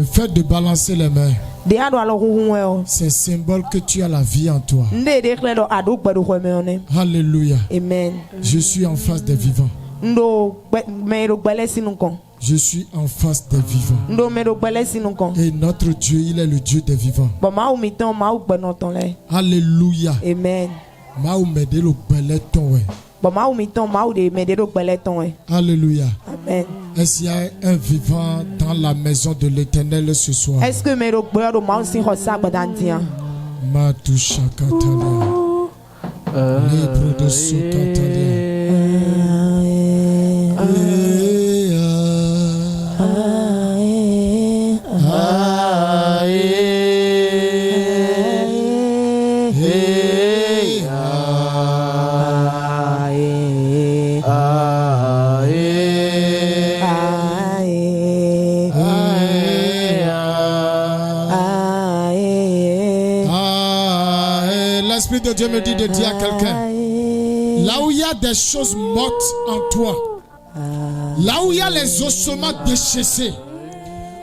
Le fait de balancer les mains, c'est symbole que tu as la vie en toi. Alléluia. Amen. Je suis en face des vivants. Je suis en face des vivants. Et notre Dieu, il est le Dieu des vivants. Alléluia. Amen. Alléluia. Amen. Est-ce qu'il y a un vivant dans la maison de l'Éternel ce soir? Est-ce que Matusha Katalia. Libre de Sokatalia. L'Esprit de Dieu me dit de dire à quelqu'un, là où il y a des choses mortes en toi, là où il y a les ossements déchessés,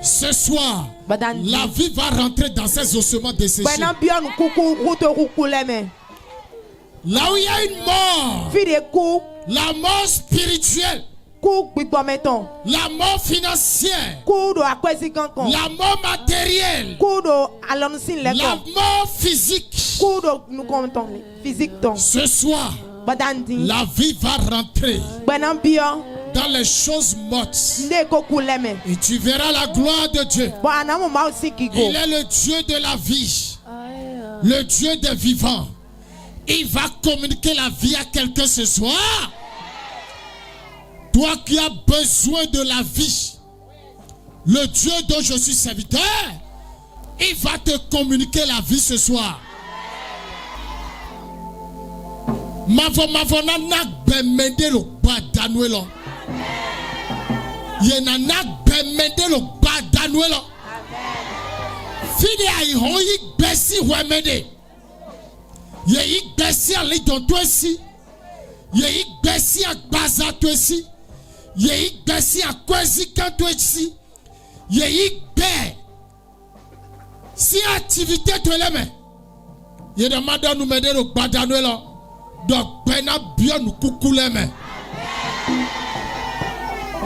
ce soir, la vie va rentrer dans ces ossements desséchés. Là où il y a une mort, la mort spirituelle, la mort financière, la mort matérielle, la mort physique. Ce soir, la vie va rentrer dans les choses mortes. Et tu verras la gloire de Dieu. Il est le Dieu de la vie, le Dieu des vivants. Il va communiquer la vie à quelqu'un ce soir. Toi qui as besoin de la vie, le Dieu dont je suis serviteur, il va te communiquer la vie ce soir. Mavona nak bemende lo badanuelo. Yena nak bemende lo badanuelo. Fide ay hoyi besi wemede. Ye ik besi ali don twesi. Ye ik besi ak baza twesi. Ye ik besi ak kwesi kan twesi. Ye ik be. Si activité to leme. Ye demande nous mede lo badanuelo. Donc, pena bien nous coucouler mais.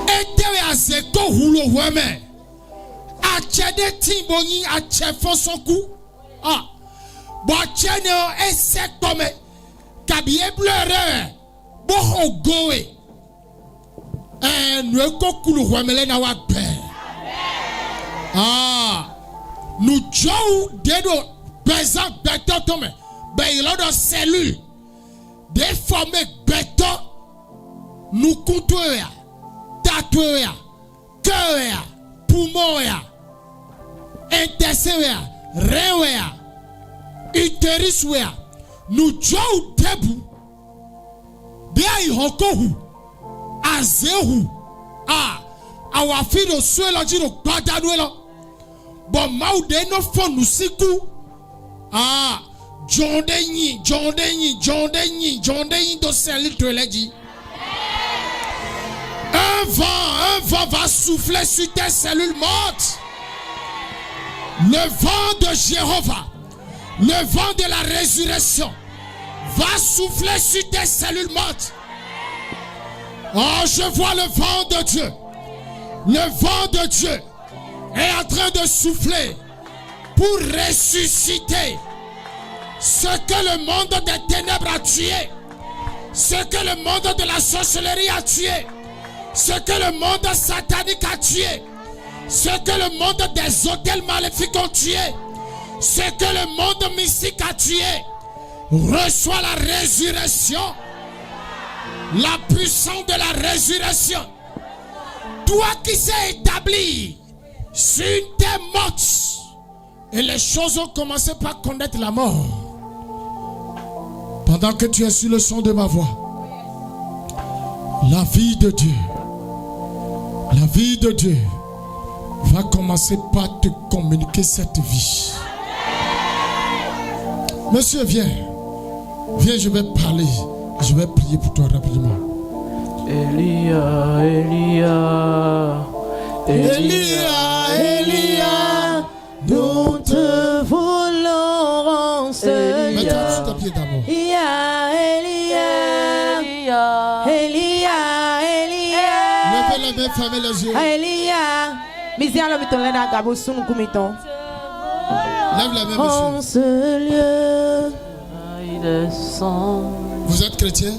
Et tu as ce qu'on roule au mais. A tchède timboni a tchèfon son coup. Ah. Bon tchène est sec comme. Kabie pleure. Bon au goé. Nous coucou le mais na wa père. Ah. Nous jouons des pesant béton tome. Ben il a dans cellule. Déformé béton, nous coûtons, tatoué, cœur, poumon, intestin, rein, utérus, nous jouons debout. Bien, il y a zéro. Ah, our fille au sol, on dit le badanuela. Bon, maudé, nos fonds nous sikou. Ah. John Denny do salut te l'a dit. Un vent va souffler sur tes cellules mortes. Le vent de Jéhovah, le vent de la résurrection va souffler sur tes cellules mortes. Oh, je vois le vent de Dieu. Le vent de Dieu est en train de souffler pour ressusciter ce que le monde des ténèbres a tué, ce que le monde de la sorcellerie a tué, ce que le monde satanique a tué, ce que le monde des hôtels maléfiques ont tué, ce que le monde mystique a tué, reçoit la résurrection, la puissance de la résurrection. Toi qui s'est établi sur une terre morte, et les choses ont commencé par connaître la mort. Pendant que tu es sur le son de ma voix, la vie de Dieu va commencer par te communiquer cette vie. Monsieur, viens, je vais parler, je vais prier pour toi rapidement. Elia. pieds d'abord. Levez les mains, fermez les yeux. Lève les mains, monsieur. Vous êtes chrétien?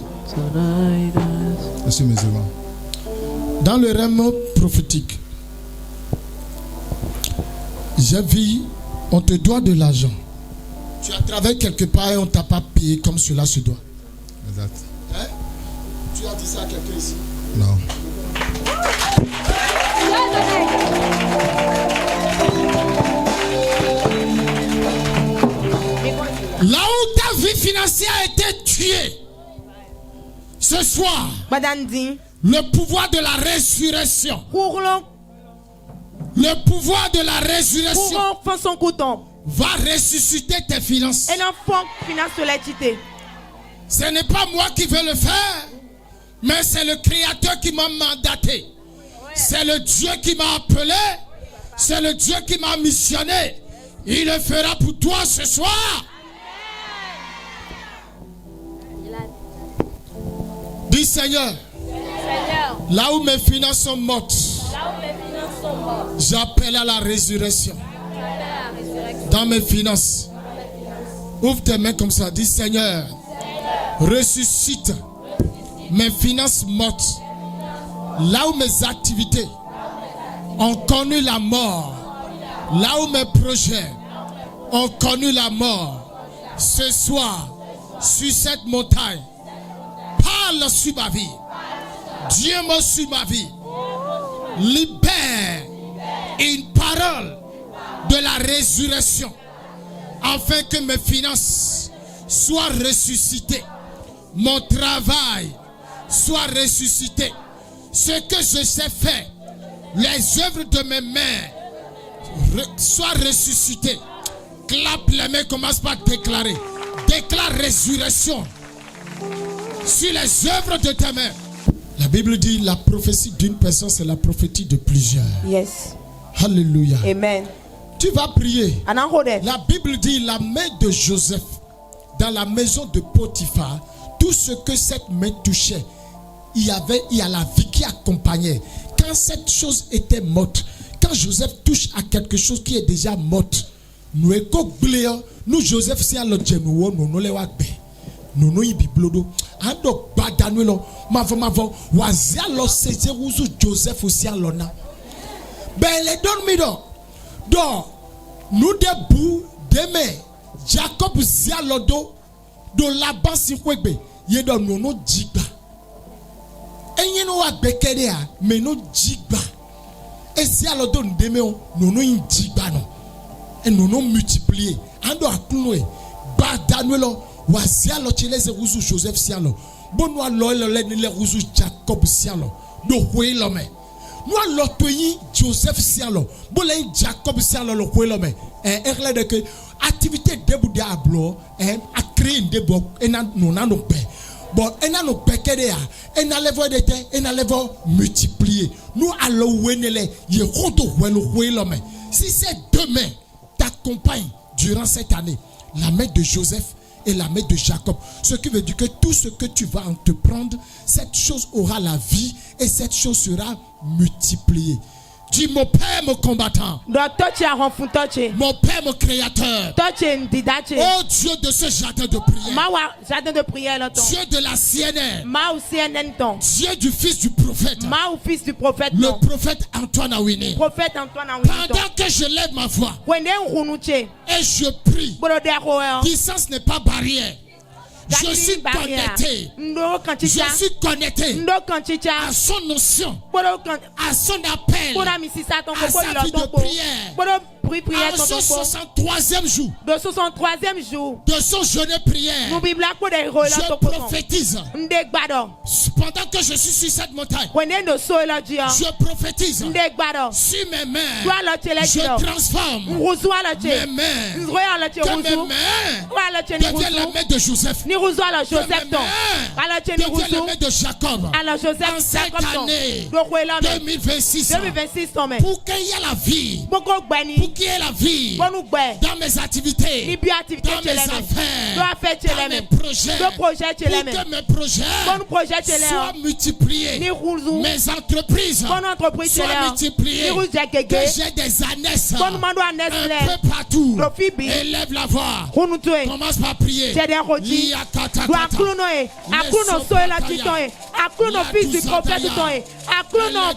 Je suis musulman. Dans le règne prophétique, j'ai vu, on te doit de l'argent. Tu as travaillé quelque part et on ne t'a pas payé comme cela se doit. Exact. Hein? Tu as dit ça à quelqu'un ici? Non. Là où ta vie financière a été tuée, ce soir, le pouvoir de la résurrection, le pouvoir de la résurrection va ressusciter tes finances. Ce n'est pas moi qui vais le faire, mais c'est le Créateur qui m'a mandaté. C'est le Dieu qui m'a appelé. C'est le Dieu qui m'a missionné. Il le fera pour toi ce soir. Dis Seigneur, là où mes finances sont mortes, j'appelle à la résurrection. Dans mes finances, ouvre tes mains comme ça. Dis Seigneur, ressuscite mes finances mortes. Là où mes activités ont connu la mort, là où mes projets ont connu la mort, ce soir, sur cette montagne, parle sur ma vie. Dieu m'a sur ma vie. Libère une parole de la résurrection afin que mes finances soient ressuscitées. Mon travail soit ressuscité. Ce que je sais faire, les œuvres de mes mains soient ressuscitées. Clappe les mains, commence par déclarer. Déclare résurrection sur les œuvres de tes mains. La Bible dit la prophétie d'une personne, c'est la prophétie de plusieurs. Yes. Alléluia. Amen. Tu vas prier. La Bible dit la main de Joseph dans la maison de Potiphar, tout ce que cette main touchait, il y a la vie qui accompagnait. Quand cette chose était morte, quand Joseph touche à quelque chose qui est déjà morte, nous Joseph c'est à l'autre nous les wagbe nous ibiblodo ando badanulo mavo wazia lo seze uzu Joseph aussi à l'ona belle dormido do nous debout demain Jacob zia lodo do Laban si kwegbe yedo no jigba enye no wagbekede a me no jigba ezia lodo ndeme o no jigba no et nous nous multiplier ando akunoe badanulo wazia lo cheleze uzu Joseph sialo bonwa lo le ni le uzu Jacob sialo do huilome nous allons toyi Joseph sialo bolé Jacob sialo lo huilome erle de que activité debu diablo a créé debo ena nous na no pe bon ena no pekede a ena level de te ena level multiplier nous allons wenele ye rodo welo huilome si c'est demain t'accompagne durant cette année, la main de Joseph et la main de Jacob. Ce qui veut dire que tout ce que tu vas entreprendre, cette chose aura la vie et cette chose sera multipliée. Dis mon Père, mon combattant. Mon Père, mon créateur. Oh Dieu de ce jardin de prière. Dieu de la CNN. Dieu du fils du prophète. Le prophète Antoine Awini. Pendant que je lève ma voix et je prie, distance n'est pas barrière. Je suis connecté. Je suis connecté à son notion, à son appel, à sa vie de prière. À son 63e jour de son jeûne de prière, je prophétise. Pendant que je suis sur cette montagne, je prophétise sur mes mains. Je transforme mes mains. Que mes mains deviennent la main de Joseph. Que mes mains deviennent la main de Jacob. En cette année 2026, pour qu'il y ait la vie, pour qu'il qui est la vie dans mes activités, dans mes affaires, dans mes projets, pour que mes projets soient multipliés, mes entreprises soient multipliées, que j'ai des ânesses un peu partout. Élève la voix. Commence par prier. Fils du prophète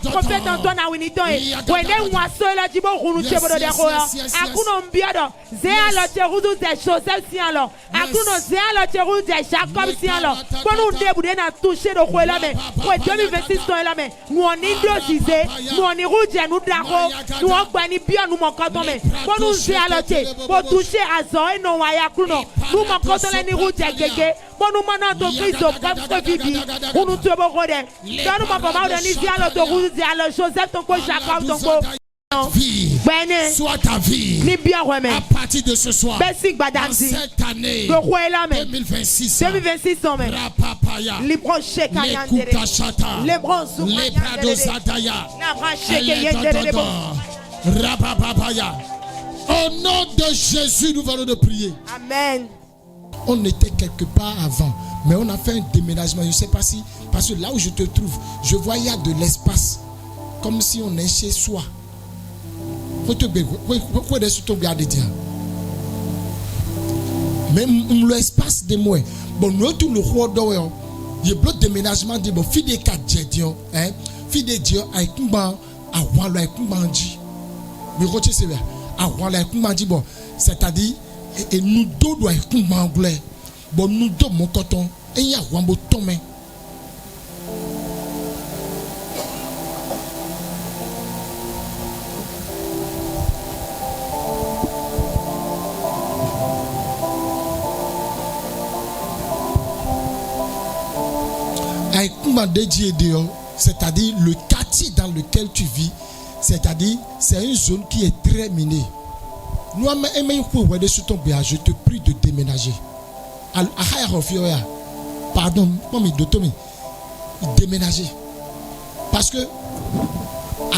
prophète Antoine Awinito wende wasola jibo hunu chebo de roya akuno mbiado zéalo cherudu de Joseph sialo akuno zéalo cherudu de Jacob sialo ponu ndebude na toucher de roya me pour 2026 to la me nous on indo disé nous on iruje nous dako nous on gbani bio nous monkoto me ponu zéalo che pour toucher azo no waya kuno nous monkoto le ni ruje gege ponu mana to Christo comme vivi hunu chebo rode dans ma papa de Nisialo to rouge dialo Joseph ton ko Jacob ton ko vie, soit ta vie à partir de ce soir, dans cette année 2026, les au nom de Jésus, nous allons de prier. Amen. On était quelque part avant, mais on a fait un déménagement. Je ne sais pas si, parce que là où je te trouve, je vois il y a de l'espace, comme si on est chez soi. Mais l'espace de moi, bon, nous tout le roi d'Oyo, il y a bloc déménagement de bon, fille des quatre dieux, hein, fille des dieux, avec Kumba, à Walla, avec Kumbandi. Mais rocher c'est vrai, à Walla, avec Kumbandi, bon, c'est-à-dire, et nous deux doit être Kumbangolais, bon, nous deux, mon coton, et il y a Wambo Tomé. C'est-à-dire le quartier dans lequel tu vis, c'est-à-dire c'est une zone qui est très minée. Je te prie de déménager. Pardon, déménager. Parce que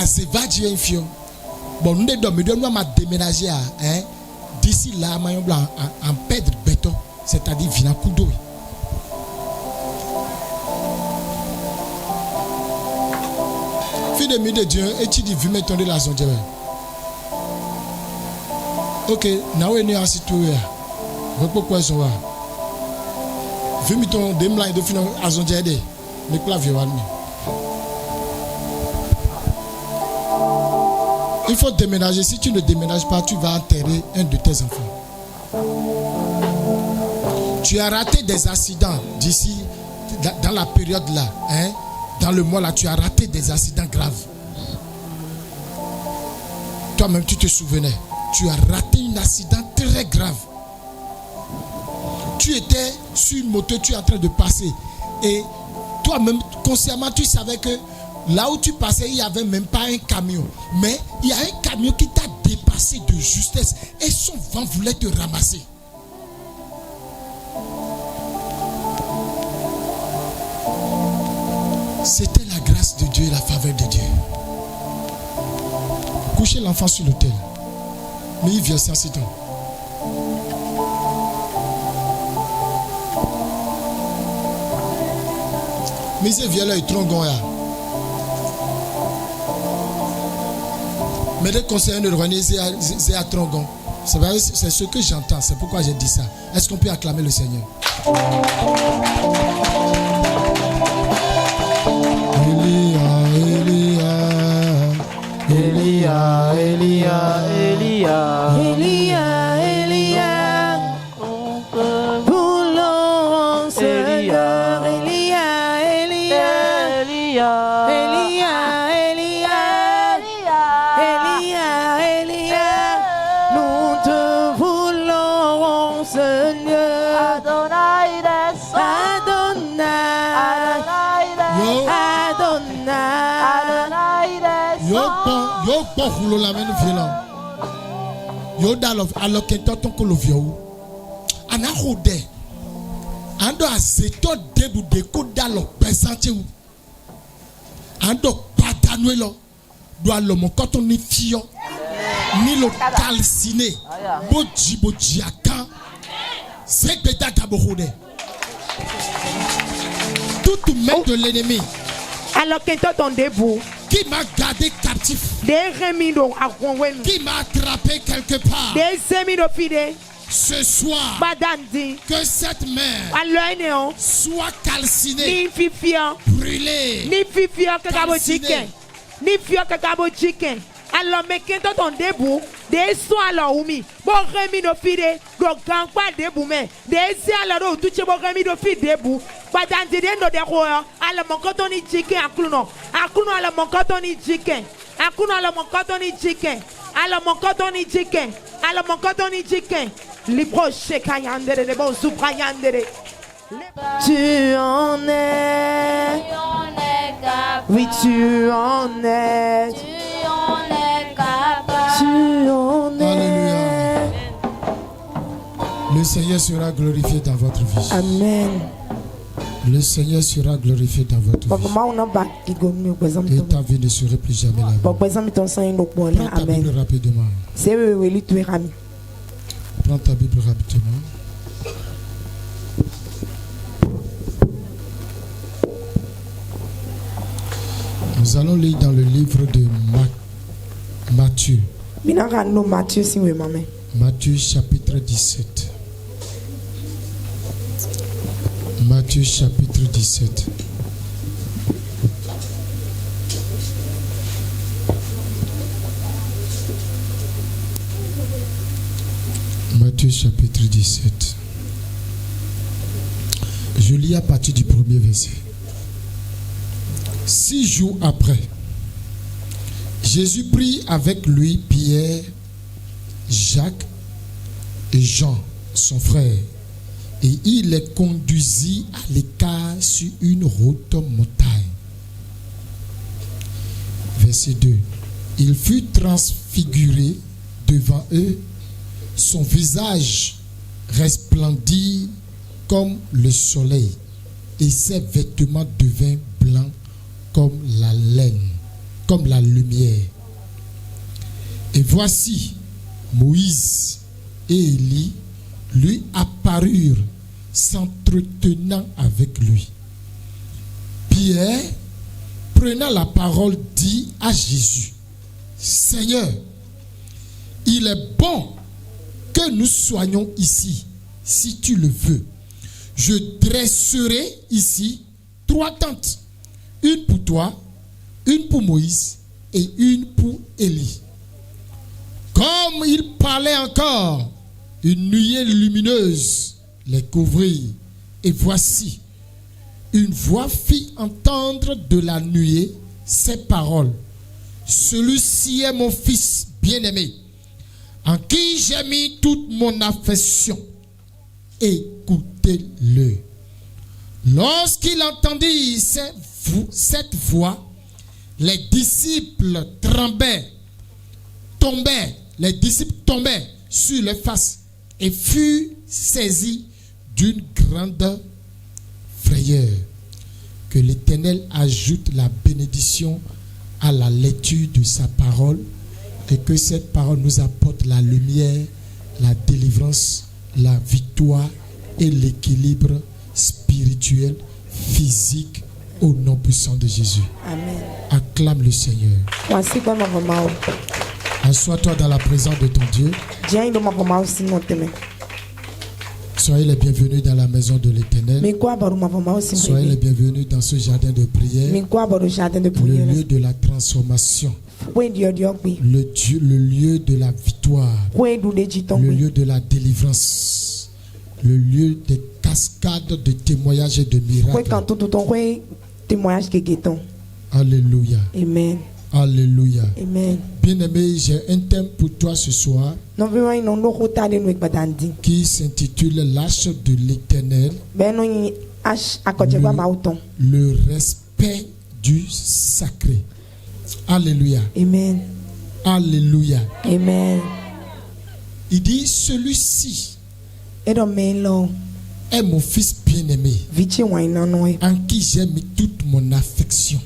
à Zevadji un fion. Bon, nous devons déménager d'ici là, en Pedre béton, c'est-à-dire Vinakudo. Fille de Dieu, et tu dis, vu me tourner la zone. Ok, now we are situé. Pourquoi ils sont là? Vu me tourner des mlains de finir à zone de mais quoi vieux. Il faut déménager. Si tu ne déménages pas, tu vas enterrer un de tes enfants. Tu as raté des accidents d'ici, dans la période là, hein? Dans le mois là, tu as raté des accidents graves. Toi-même, tu te souvenais. Tu as raté un accident très grave. Tu étais sur une moto, tu es en train de passer. Et toi-même, consciemment, tu savais que là où tu passais, il n'y avait même pas un camion. Mais il y a un camion qui t'a dépassé de justesse. Et son vent voulait te ramasser. C'était la grâce de Dieu et la faveur de Dieu. Coucher l'enfant sur l'autel. Mais il vient sans c'est tout. Mais il vient là, il tronc là. Mais les conseillers de René, c'est à Trongon. C'est ce que j'entends. C'est pourquoi j'ai dit ça. Est-ce qu'on peut acclamer le Seigneur? Elia, Elia, Elia, Elia, Elia, voulons Seigneur, Elia, Elia, Elia, Elia, Elia, Elia, nous te voulons Seigneur, Adonai, Adonai, Yo bon roulo la même violent. Yo dalof alors que tonton ko lo vieux. Ana rode. Ando azeto debu de ko dalo pesante ou. Ando patanuelo. Do alo mon koton ni fio. ni le calciné. Bodjiaka. C'est beta kabohode. Toute main de l'ennemi. Alors que toi ton debout. Qui m'a gardé captif. Qui m'a attrapé quelque part. Ce soir, que cette main soit calcinée, brûlée, calcinée. Alors, mais quand on debout, des soins alors oumi, bon remi no fide, do gankwa debout mais, des si alors tout ce bon remi no fide debout, pas dans des no de roya, alors mon coton ni chicken à clouno, alors mon coton ni chicken, alors mon coton ni chicken, alors mon coton ni chicken, alors mon coton ni chicken, les proches kayandere, les bons soupayandere. Tu en es, oui tu en es. Alléluia. Le Seigneur sera glorifié dans votre vie. Amen. Le Seigneur sera glorifié dans votre vie. Et ta vie ne sera plus jamais la même. Prends ta Bible rapidement. Prends ta Bible rapidement. Nous allons lire dans le livre de Matthieu. Matthieu chapitre 17. Matthieu chapitre 17. Matthieu chapitre 17. Je lis à partir du premier verset. 6 jours après, Jésus prit avec lui Pierre, Jacques et Jean, son frère, et il les conduisit à l'écart sur une haute montagne. Verset 2. Il fut transfiguré devant eux, son visage resplendit comme le soleil, et ses vêtements devinrent blancs comme la laine, comme la lumière. Et voici, Moïse et Élie lui apparurent, s'entretenant avec lui. Pierre, prenant la parole, dit à Jésus: Seigneur, il est bon que nous soyons ici, si tu le veux. Je dresserai ici 3 tentes, une pour toi, une pour Moïse et une pour Élie. Comme il parlait encore, une nuée lumineuse les couvrit. Et voici, une voix fit entendre de la nuée ces paroles: Celui-ci est mon fils bien-aimé, en qui j'ai mis toute mon affection. Écoutez-le. Lorsqu'il entendit cette voix, les disciples tombaient sur leurs faces et furent saisis d'une grande frayeur. Que l'Éternel ajoute la bénédiction à la lecture de sa parole, et que cette parole nous apporte la lumière, la délivrance, la victoire et l'équilibre spirituel, physique, au nom puissant de Jésus. Amen. Acclame le Seigneur. Assois-toi dans la présence de ton Dieu. Soyez les bienvenus dans la maison de l'Éternel. Soyez les bienvenus dans ce jardin de prière, le lieu de la transformation, le lieu de la victoire, le lieu de la délivrance, le lieu des cascades de témoignages et de miracles. Alléluia. Amen. Alléluia. Amen. Bien-aimé, j'ai un thème pour toi ce soir qui s'intitule L'arche de l'Éternel, le respect du sacré. Alléluia. Amen. Alléluia. Amen. Il dit: celui-ci est mon fils bien-aimé, en qui j'ai mis toute mon affection.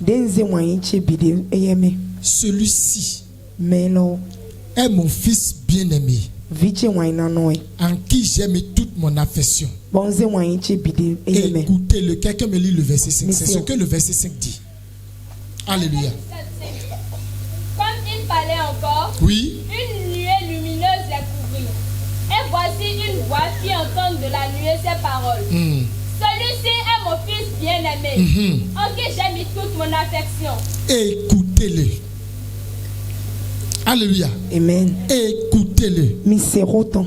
Celui-ci est mon fils bien-aimé, Vici waina noi. en qui j'ai mis toute mon affection. Bonze wainchi bide eleme. Écoutez-le, quelqu'un me lit le verset 5. C'est ce que le verset 5 dit. Alléluia. Comme il fallait encore, Oui. une nuée lumineuse les couvrit. Et voici une voix qui entend de la nuée ces paroles. Celui-ci est mon fils bien-aimé, en qui j'ai mis toute mon affection. Écoutez-le. Alléluia. Amen. Écoutez-le. Miseroton.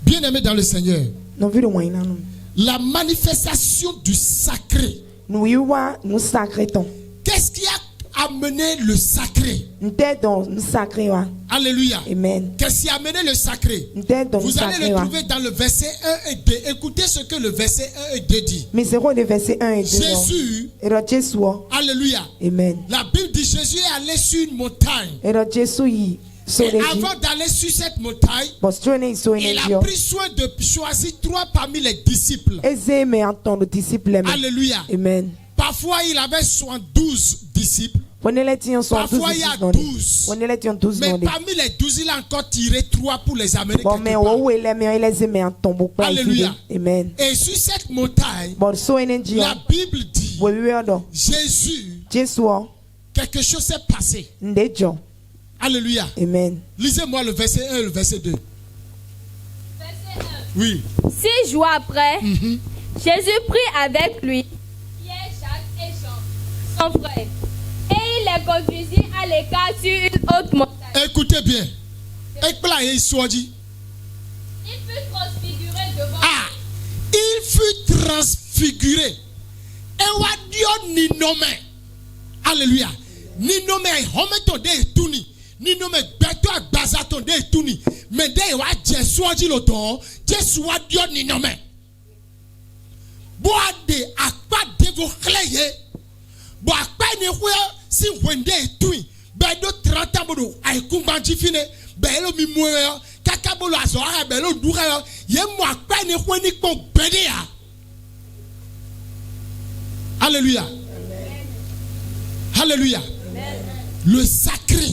Bien-aimé dans le Seigneur, No viru waina no. la manifestation du sacré. Nous iwa nous sacréton. Qu'est-ce qui a amené le sacré? Nte don nous sacré wa. Alléluia. Amen. Qu'est-ce qui a amené le sacré? Nte don nous Vous allez sacré le wa. trouver dans le verset 1 et 2. Écoutez ce que le verset 1 et 2 dit. Misero de verset 1 et 2. Jésus, Ero Jesu. alléluia. Amen. La Bible dit Jésus est allé sur une montagne. Ero Jesu yi. Et Soleji. avant d'aller sur cette montagne, Bostrone iso il a enezio. pris soin de choisir 3 parmi les disciples. Eze me entendre disciple me. Alléluia. Amen. Parfois, il avait 72 disciples. Ponele tion son Parfois, 12 il y a non. 12. Ponele tion 12 Mais non. parmi les 12, il a encore tiré 3 pour les amener Bon quelque mais part. wo ele me ele me entombo pa Alléluia. Amen. Et sur cette montagne, Bon so enezio. la Bible dit, Wo wi odo. Jésus, Jesu quelque chose s'est passé. ndejo. Alléluia. Amen. Lisez-moi le verset 1 et le verset 2. Verset 1. Oui. 6 jours après, Jésus prit avec lui Pierre, Jacques et Jean, son frère, et il les conduisit à l'écart sur une haute montagne. Écoutez bien. Il Il fut transfiguré devant Ah, il fut transfiguré. Et wa dio ni nome. Alléluia. Ni nome hometo de tuni. Ni nome beto agbazaton de tuni. Mais de wa Jesu aji loto. Jesu wa dio ni nome. Boa de akpa de vo kleye. Bo akpa ni hwe si wende tuni. Bedo 30 bodo ay kumbanji fine. Belo mi mwe kakabolo aso ha belo duka yo. Ye mo akpa ni hwe ni ko bede ya. Alléluia. Alléluia. Le sacré.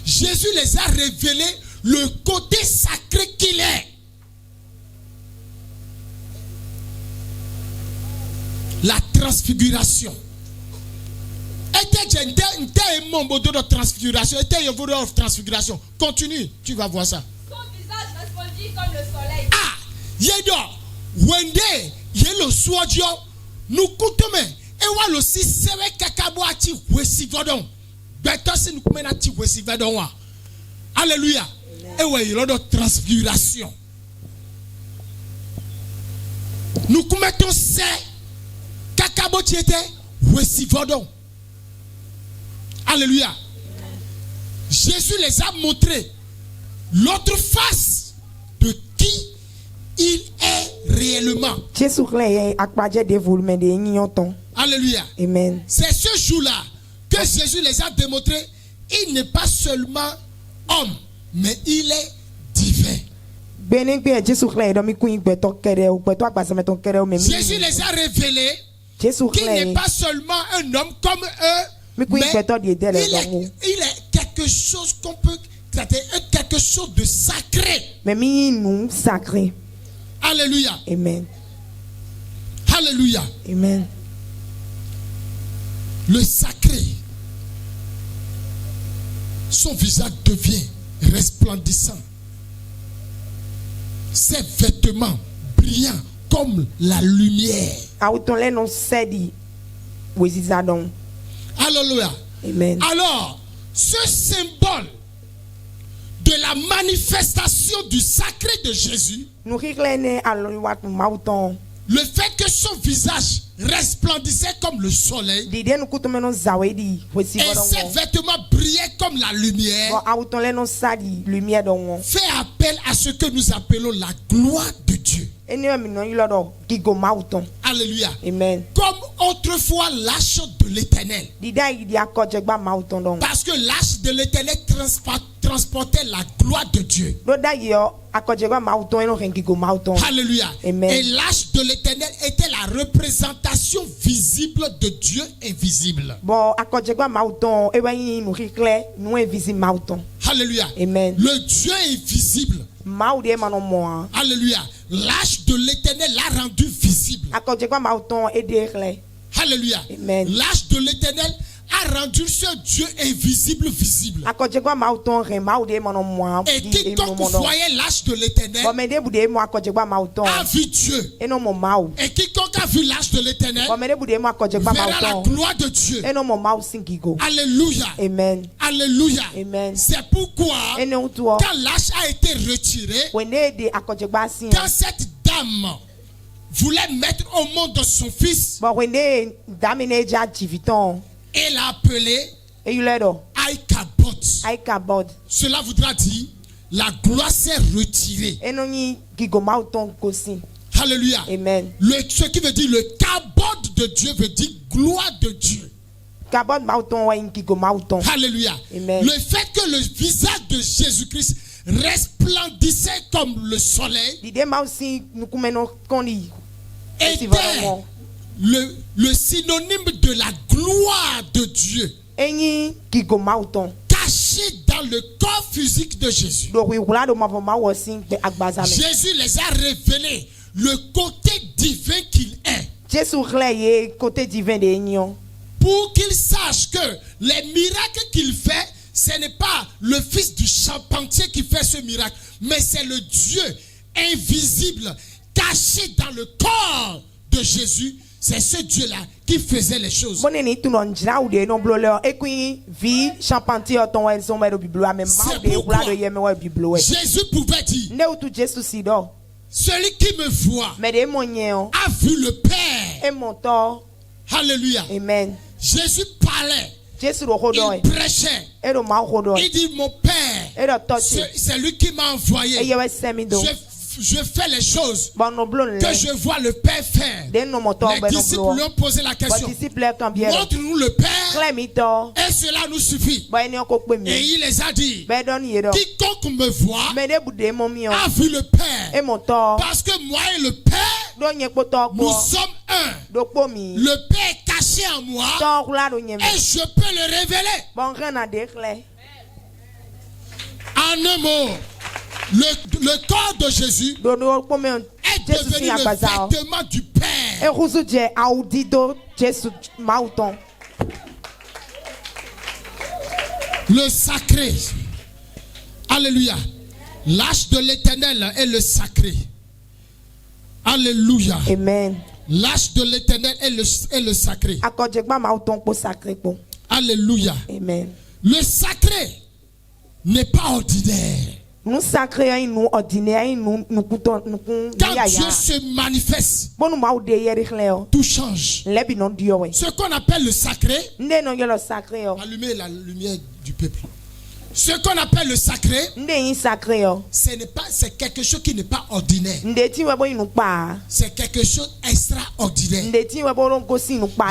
Jésus les a révélé le côté sacré qu'il est. La transfiguration. Était un membre de transfiguration. Était un membre de transfiguration. Continue, tu vas voir ça. son visage resplendit comme le soleil. Ah, yedo, wende, yelo suodio, nukutome, ewa lo si sewe kakabo ati wesi vodon. Beto si nukumena ati wesi vodon wa. Alléluia. Ewa yelo de transfiguration. Nukumeton se kakabo ti ete wesi vodon. Alléluia. Jésus les a montré l'autre face de qui il est réellement. Jesu kleye akpaje de volume de yinyoton. Alléluia. Amen. C'est ce jour-là que Jésus les a démontré. Il n'est pas seulement homme, mais il est divin. Benengbe Jesu kleye do mi kun igbeto kere o gbeto agbasemeton kere o me mi. Jésus les a révélé Jesu qu'il n'est kleye pas seulement un homme comme eux, mi kun mais igbeto de dele il do. est quelque chose qu'on peut traiter, quelque chose de sacré. Mais mi nous sacré. Alléluia. Amen. Alléluia. Amen. Le sacré, son visage devient resplendissant. Ses vêtements brillants comme la lumière. Auton le non sedi wezizadon. Alléluia. Amen. Alors, ce symbole de la manifestation du sacré de Jésus, Nous riklene alo wat mauton. le fait que son visage resplendissait comme le soleil Dide nous kutume non zawedi et wezizadon. ses vêtements brillaient comme la lumière, Auton le non sadi lumière don. fait appel à ce que nous appelons la gloire de Dieu. Eni mi non ilodo gigo mauton. Alléluia. Amen. Comme autrefois l'arche de l'éternel. Dida idi akojegba mauton don. Parce que l'arche de l'éternel transportait la gloire de Dieu. Alléluia. Amen. Et l'arche de l'Éternel était la représentation visible de Dieu invisible. Alléluia. Amen. Le Dieu invisible. Alléluia. L'arche de l'Éternel l'a rendu visible. Alléluia. Amen. L'arche de l'Éternel a rendu ce Dieu invisible visible. Et quiconque voyait l'arche de l'Éternel a vu Dieu. Et quiconque a vu l'arche de l'Éternel verra la gloire de Dieu. Alléluia. Amen. Alléluia. Amen. C'est pourquoi quand l'arche a été retirée, quand cette dame voulait mettre au monde son fils, elle l'a appelé Aikabod. Cela voudra dire la gloire s'est retirée. Alléluia. Amen. Ce qui veut dire le kabod de Dieu veut dire gloire de Dieu. Alléluia. Amen. Le fait que le visage de Jésus-Christ resplendissait comme le soleil était le synonyme de la gloire de Dieu caché dans le corps physique de Jésus. Jésus les a révélés le côté divin qu'il est, pour qu'ils sachent que les miracles qu'il fait, ce n'est pas le fils du charpentier qui fait ce miracle, mais c'est le Dieu invisible caché dans le corps de Jésus. C'est ce Dieu-là qui faisait les choses. C'est pourquoi Jésus pouvait dire, celui qui me voit a vu le Père. Alléluia. Amen. Jésus parlait. Il prêchait. Il dit, mon Père, c'est lui qui m'a envoyé. Je fais les choses que je vois le Père faire. Les disciples lui ont posé la question. Montre-nous le Père et cela nous suffit. Et il les a dit, quiconque me voit a vu le Père. Parce que moi et le Père, nous sommes un. Le Père est caché en moi et je peux le révéler. En un mot, le corps de Jésus est devenu le vêtement du Père. Le sacré. Alléluia. L'arche de l'Éternel est le sacré. Alléluia. Amen. L'arche de l'Éternel est le sacré. Alléluia. Amen. Le sacré n'est pas ordinaire. Nous sacrés, nous ordinaires, quand Dieu se manifeste, tout change. Ce qu'on appelle le sacré, allumez la lumière du peuple. Ce qu'on appelle le sacré, c'est quelque chose qui n'est pas ordinaire. C'est quelque chose d'extraordinaire.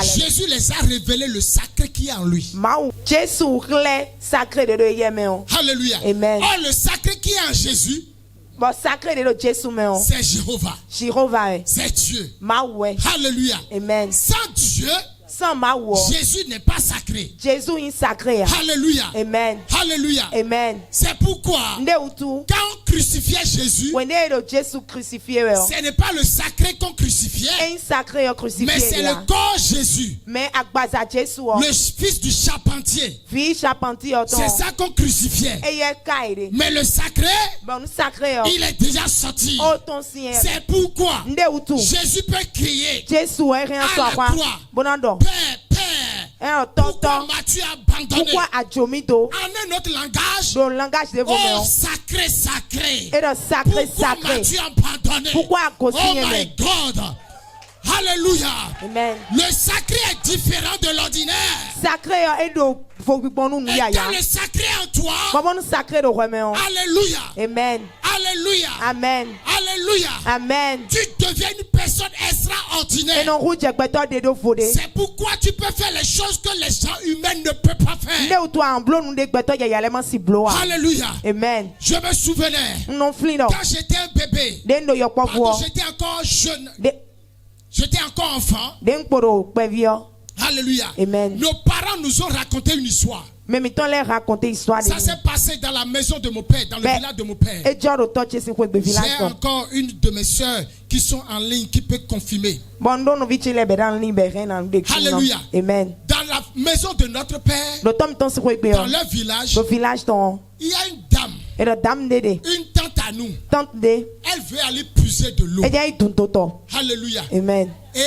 Jésus les a révélé le sacré qui est en lui. Alléluia. Amen. Or, le sacré qui est en Jésus, c'est Jéhovah. C'est Dieu. Alléluia. Amen. Sans Dieu, Jésus n'est pas sacré. Alléluia. Amen. Alléluia. Amen. C'est pourquoi quand on crucifiait Jésus, ce n'est pas le sacré qu'on crucifiait, mais c'est le corps Jésus, le fils du charpentier. C'est ça qu'on crucifiait. Mais le sacré, il est déjà sorti. C'est pourquoi Jésus peut crier à la croix, Père, pourquoi m'as-tu abandonné? En un autre langage, oh sacré, sacré, pourquoi m'as-tu abandonné? Oh my God. Alléluia. Amen. Le sacré est différent de l'ordinaire. Et quand le sacré en toi, alléluia. Amen. Alléluia. Amen. Alléluia. Amen. Tu deviens une personne personne extraordinaire. Et non rouge gbetto de do fode. C'est pourquoi tu peux faire les choses que les gens humains ne peuvent pas faire. Ne toi en blon nous de gbetto ya yalema si bloa. Alléluia. Amen. Je me souvenais Non flino. quand j'étais un bébé, Den do yo kwa vo. quand j'étais encore jeune, De j'étais encore enfant. den poro pevio. Alléluia. Amen. Nos parents nous ont raconté une histoire. Mais mi ton les raconter histoire de. Ça s'est passé dans la maison de mon père, dans le village de mon père. Et Joro touche sin ko be village. J'ai encore une de mes sœurs qui sont en ligne qui peut confirmer. Bondo no vichi le be dan libéré nan de. Alléluia. Amen. Dans la maison de notre père, Le tom ton si ko be. dans leur village, Le village ton. il y a une dame, Et la dame de. une tante à nous. Tante de. Elle veut aller puiser de l'eau. Et ya itun toto. Alléluia. Amen. Et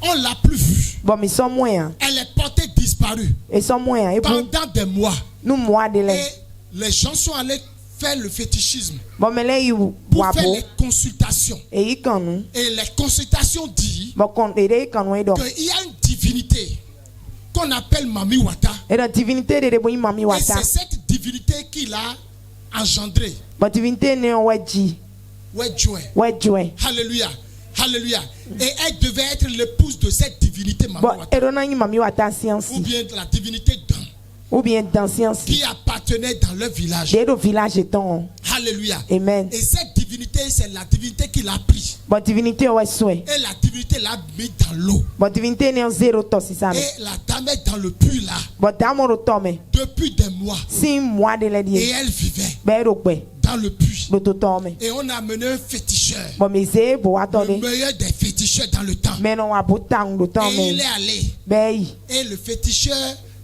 on l'a plus vue. Bon mi son moins. Elle est portée disparue Et son moins et pour pendant des mois. nous moi de Et les. les gens sont allés faire le fétichisme Bon me le yu pour faire wabo. les consultations. Et y kan nous. Et les consultations disent Bon kon ere kan we do. qu'il y a une divinité qu'on appelle Mami Wata. Et la divinité de bo mami Et wata. c'est cette divinité qui l'a engendré. Bon divinité ne weji. Ouais, Joël. Wejwe. Alléluia. Alléluia. Et elle devait être l'épouse de cette divinité Mami Bon Wata. ero na yi mami wata science. Ou bien de la divinité Dan Ou bien dans science. qui appartenait dans leur village. De do village étant. Alléluia. Amen. Et cette divinité, c'est la divinité qui l'a pris. Bon divinité ouais souhait. Et la divinité l'a mis dans l'eau. Bon divinité ne zéro to si ça. Et la dame est dans le puits là Bon damo tome. depuis des mois. 6 mois de la Et die. elle vivait Be ro pe. dans le puits. Bo to tome. Et on a amené un féticheur. Bon me ze bo Le atole. meilleur des féticheurs dans le temps. Mais non abutang do Et tome. il est allé. Be yi. Et le féticheur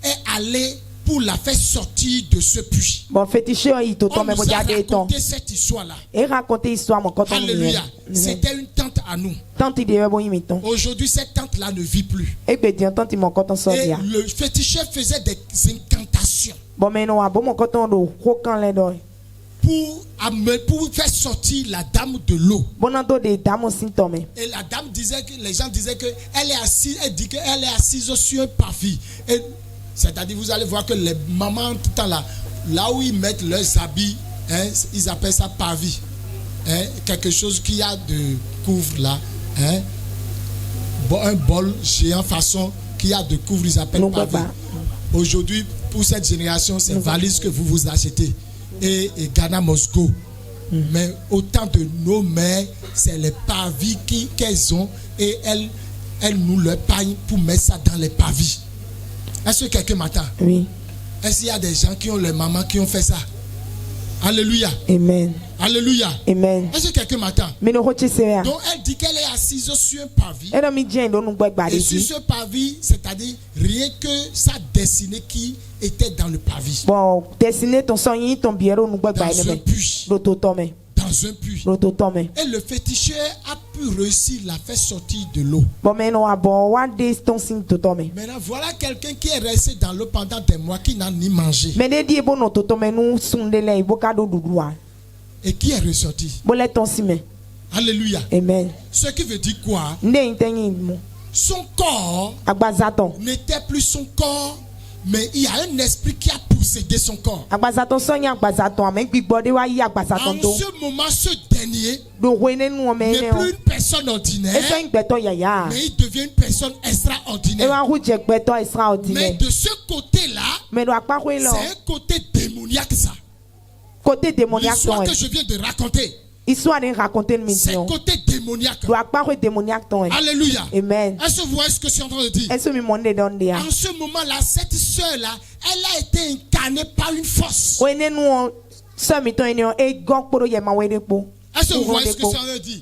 est allé pour la faire sortir de ce puits. Bon féticheur yi to On tome nous bo a jade ton. raconté cette histoire-là. Et raconter histoire mon quand on Alléluia. C'était une tante à nous. Tante de bo yimiton. Aujourd'hui, cette tante-là ne vit plus. Et be di tante mon quand on sort Et ya. le féticheur faisait des incantations Bon mais non abo mon quand on do rokan le do. pour faire sortir la dame de l'eau. Bon ando de damo sin tome. Et la dame disait que les gens disaient que elle est assise, elle dit qu'elle est assise sur un parvis. Et c'est-à-dire, vous allez voir que les mamans tout le temps là où ils mettent leurs habits, hein, ils appellent ça parvis. Hein, quelque chose qui a de couvre là, hein, un bol géant façon qui a de couvre, ils appellent parvis. Aujourd'hui, pour cette génération, c'est valise que vous vous achetez. Et Ghana Moscow. Mais autant de nos mères, c'est les parvis qu'elles ont et elles nous le pagnent pour mettre ça dans les parvis. Est-ce que quelqu'un m'attend? Oui. Est-ce qu'il y a des gens qui ont les mamans qui ont fait ça? Alléluia. Amen. Alléluia. Amen. Est-ce que quelqu'un m'attend? Mais no roche se Donc elle dit qu'elle est assise sur un parvis. Era mi dien do nu gbagba Et de sur di. ce parvis, c'est-à-dire rien que sa destinée qui était dans le parvis. Bon, dessiner ton son yi ton biero nu gbagba Dans un ne puits. do to tome. Dans un puits. Do to tome. Et le féticheur a pu réussir la faire sortir de l'eau. Bon mais no abo wa de ton sin to tome. Maintenant, voilà quelqu'un qui est resté dans l'eau pendant des mois, qui n'a ni mangé. Mais de di bo no to tome nu sunde le bo ka do dudua. Et qui est ressorti. Bo le ton sime. Alléluia. Amen. Ce qui veut dire quoi? Nde intenyi mu. Son corps Agbazaton. n'était plus son corps, mais il y a un esprit qui a possédé son corps. Agbazaton son yi agbazaton amen gbigbo de wa yi En agbazaton to. ce moment, ce dernier Do wene nu o me n'est ne plus o. une personne E so ordinaire, yi gbeto yaya. mais il devient une personne E extraordinaire. wa hu je gbeto Mais extraordinaire. de ce côté-là, Mais do akpako c'est lo. un côté démoniaque, ça. Côté démoniaque L'histoire ton. que je viens de raconter, Histoire de raconter le c'est mission. côté démoniaque. Do akpako démoniaque ton. Alléluia. Amen. Est-ce que vous voyez ce que je suis en train de dire? Est-ce que mi monde donne dia? En ce moment-là, cette sœur-là, elle a été incarnée par une force. Wene nu o so mi ton eni o e gok poro ye ma wede po. Est-ce que vous voyez ce que je suis en train de dire?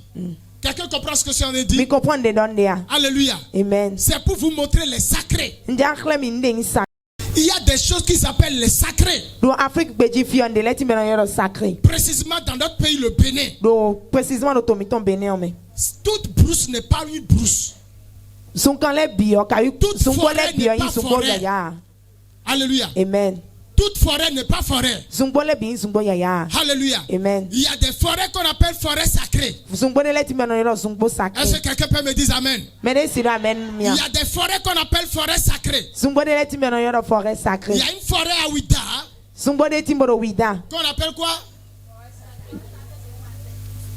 Quelqu'un comprend ce que je suis en train de Mi dire? comprendre de donne dia. Alléluia. Amen. C'est pour vous montrer les sacrés. Nja khle mi ndeng sa. Il y a des choses qui s'appellent les sacrés. Do Afrique beji fionde leti me yoro sacré. Précisément dans notre pays, le Bénin. Do précisément do to mi ton Bénin me. Toute brousse n'est pas une brousse. Son kan le bio ka yu Toute son ko forêt le bio n'est pas yi son ko forêt. yaya. Alléluia. Amen. Toute forêt n'est pas forêt. Son ko le bi son ko yaya. Alléluia. Amen. Il y a des forêts qu'on appelle forêts sacrées. Son ko leti me yoro son ko Est-ce sacré. que quelqu'un peut me dire amen? Mais de sira amen Il mia. y a des forêts qu'on appelle forêts sacrées. Son ko leti me yoro forêt Il sacré. y a une forêt à Ouida Son ko leti mo do wida. qu'on appelle quoi?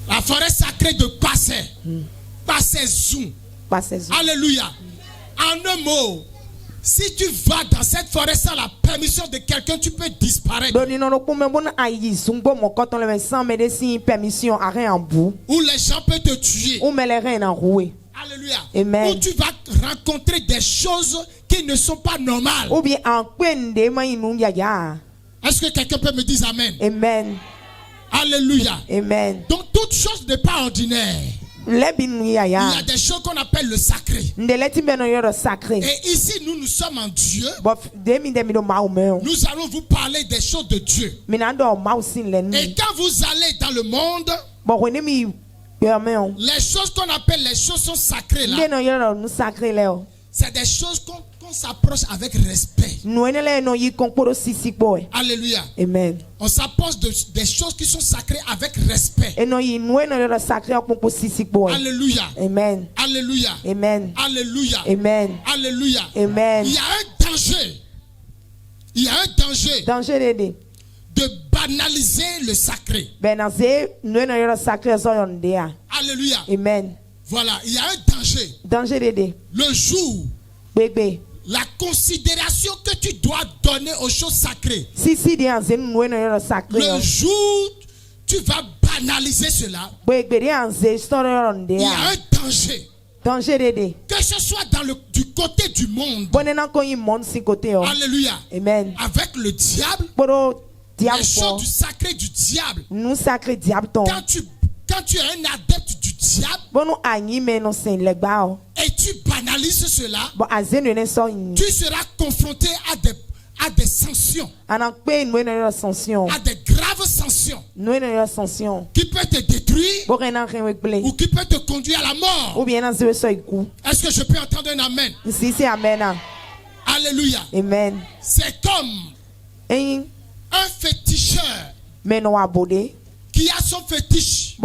La forêt sacrée de Passé. Passé Zoom. Alléluia. En un mot, si tu vas dans cette forêt sans la permission de quelqu'un, tu peux disparaître. Où les gens peuvent te tuer. Alléluia. Amen. Où tu vas rencontrer des choses qui ne sont pas normales. Est-ce que quelqu'un peut me dire amen? Amen. Alléluia. Amen. Donc toute chose n'est pas ordinaire. Il y a des choses qu'on appelle le sacré. Et ici, nous sommes en Dieu. Nous allons vous parler des choses de Dieu. Et quand vous allez dans le monde, les choses qu'on appelle les choses sont sacrées là. C'est des choses qu'on s'approche avec respect. Alléluia. Amen. On s'approche des choses qui sont sacrées avec respect. Alléluia. Amen. Alléluia. Amen. Alléluia. Amen. Alléluia. Amen. Il y a un danger. Il y a un danger de banaliser le sacré. Alléluia. Amen. Voilà, il y a un danger. Le jour, la considération que tu dois donner aux choses sacrées. Le jour, tu vas banaliser cela. Il y a un danger. Que ce soit du côté du monde. Alléluia. Amen. Avec le diable. Les choses du sacré du diable. Quand tu es un adepte du diable et tu banalises cela, tu seras confronté à des sanctions, à des graves sanctions qui peuvent te détruire ou qui peuvent te conduire à la mort. Est-ce que je peux entendre un amen? Alléluia. Amen. C'est comme un féticheur qui a son fétiche.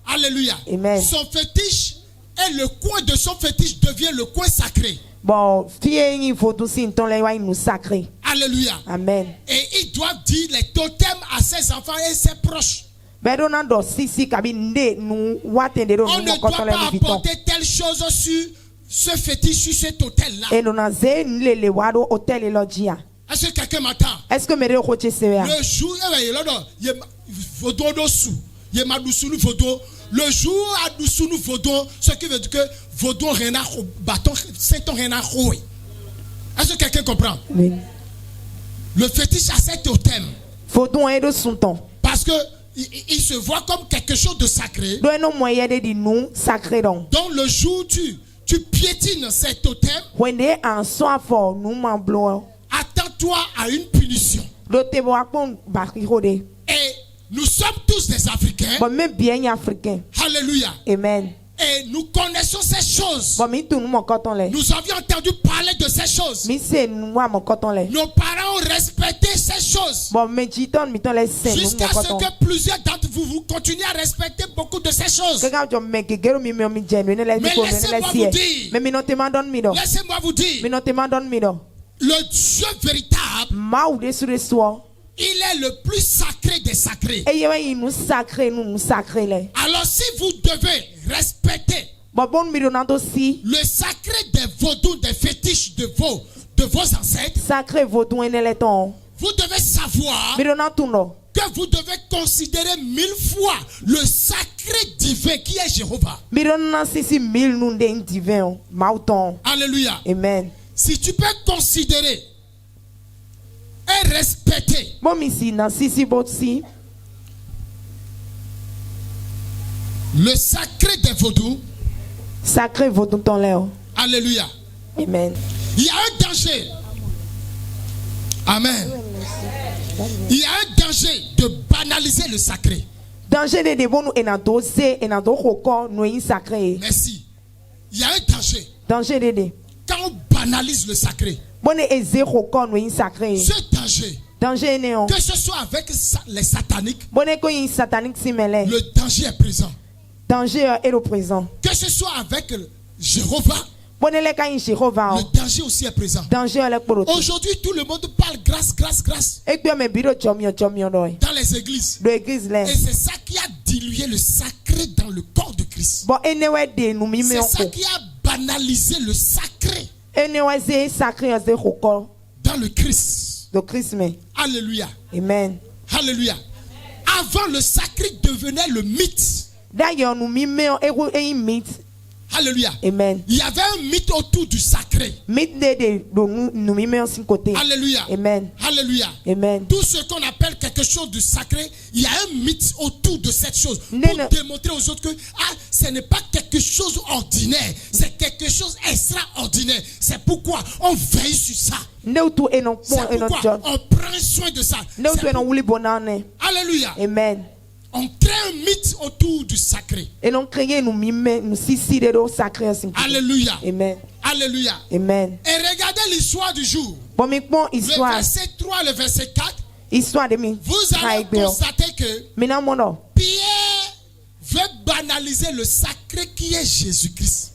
Alléluia. Amen. Son fétiche et le coin de son fétiche devient le coin sacré. Alléluia. Amen. Et ils doivent dire les totems à ses enfants et ses proches. On ne doit pas apporter telle chose sur ce fétiche, sur cet hôtel-là. Est-ce que quelqu'un m'entend? Le jour, le jour à Doussounou Vaudon, ce qui veut dire que Vaudon Rena bâton Saint-On Rena Roué. Est-ce que quelqu'un comprend? Oui. Le fétiche a cet totem. Parce que il se voit comme quelque chose de sacré. Donc le jour tu piétines cet totem, attends-toi à une punition. Et nous sommes tous des Africains. Alléluia. Amen. Et nous connaissons ces choses. Nous avions entendu parler de ces choses. Nos parents ont respecté ces choses. Jusqu'à ce que plusieurs d'entre vous continuez à respecter beaucoup de ces choses. Mais laissez-moi vous dire, le Dieu véritable, il est le plus sacré des sacrés. Alors si vous devez respecter le sacré des vaudous, des fétiches de vos ancêtres, vous devez savoir que vous devez considérer 1000 fois le sacré divin qui est Jéhovah. Alléluia. Amen. Si tu peux considérer et respecter le sacré des vaudous, alléluia. Amen. Il y a un danger. Amen. Il y a un danger de banaliser le sacré. Merci. Il y a un danger. Quand on banalise le sacré, ce danger, que ce soit avec les sataniques, le danger est présent. Que ce soit avec Jéhovah, le danger aussi est présent. Aujourd'hui, tout le monde parle grâce. Dans les églises. Et c'est ça qui a dilué le sacré dans le corps de Christ. C'est ça qui a banalisé le sacré dans le Christ. Alléluia. Amen. Alléluia. Avant, le sacré devenait le mythe. Alléluia. Amen. Il y avait un mythe autour du sacré. Alléluia. Amen. Alléluia. Amen. Tout ce qu'on appelle quelque chose du sacré, il y a un mythe autour de cette chose pour démontrer aux autres que ce n'est pas quelque chose ordinaire, c'est quelque chose extraordinaire. C'est pourquoi on veille sur ça. C'est pourquoi on prend soin de ça. Alléluia. Amen. On crée un mythe autour du sacré. Alléluia. Amen. Alléluia. Amen. Et regardez l'histoire du jour. Le verset 3, le verset 4. Vous allez constater que Pierre veut banaliser le sacré qui est Jésus-Christ.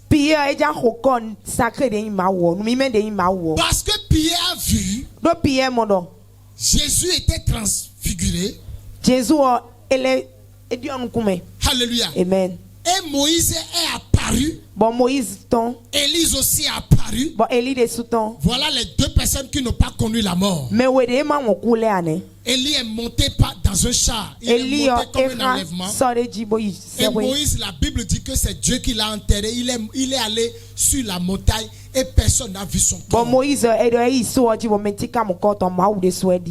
Parce que Pierre a vu Jésus était transfiguré. Alléluia. Amen. Et Moïse est apparu. Élise aussi est apparu. Voilà les deux personnes qui n'ont pas connu la mort. Élie est monté dans un char. Il est monté comme un enlèvement. Et Moïse, la Bible dit que c'est Dieu qui l'a enterré. Il est allé sur la montagne et personne n'a vu son corps.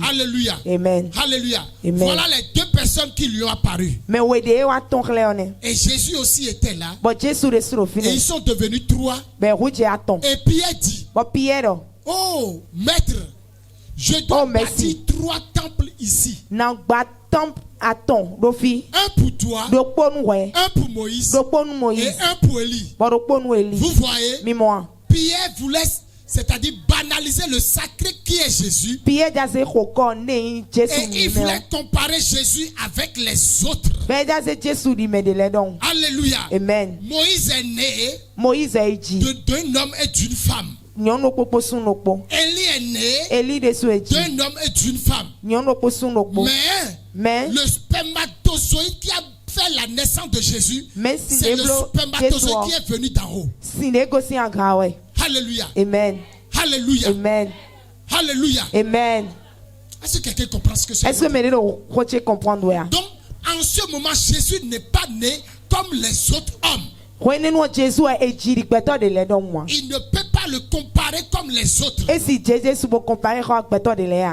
Alléluia. Amen. Alléluia. Amen. Voilà les deux personnes qui lui ont apparu. Et Jésus aussi était là. Et ils sont devenus trois. Et Pierre dit, oh maître, je dois bâtir 3 temples ici. Un pour toi, un pour Moïse et un pour Élie. Vous voyez, Pierre voulait, c'est-à-dire banaliser le sacré qui est Jésus. Et il voulait comparer Jésus avec les autres. Alléluia. Amen. Moïse est né d'un homme et d'une femme. Élie est né d'un homme et d'une femme. Mais le spermatozoïde qui a fait la naissance de Jésus, c'est le spermatozoïde qui est venu d'en haut. Alléluia. Amen. Alléluia. Amen. Alléluia. Amen. Est-ce que quelqu'un comprend ce que c'est? Donc, en ce moment, Jésus n'est pas né comme les autres hommes. Il ne peut pas le comparer comme les autres.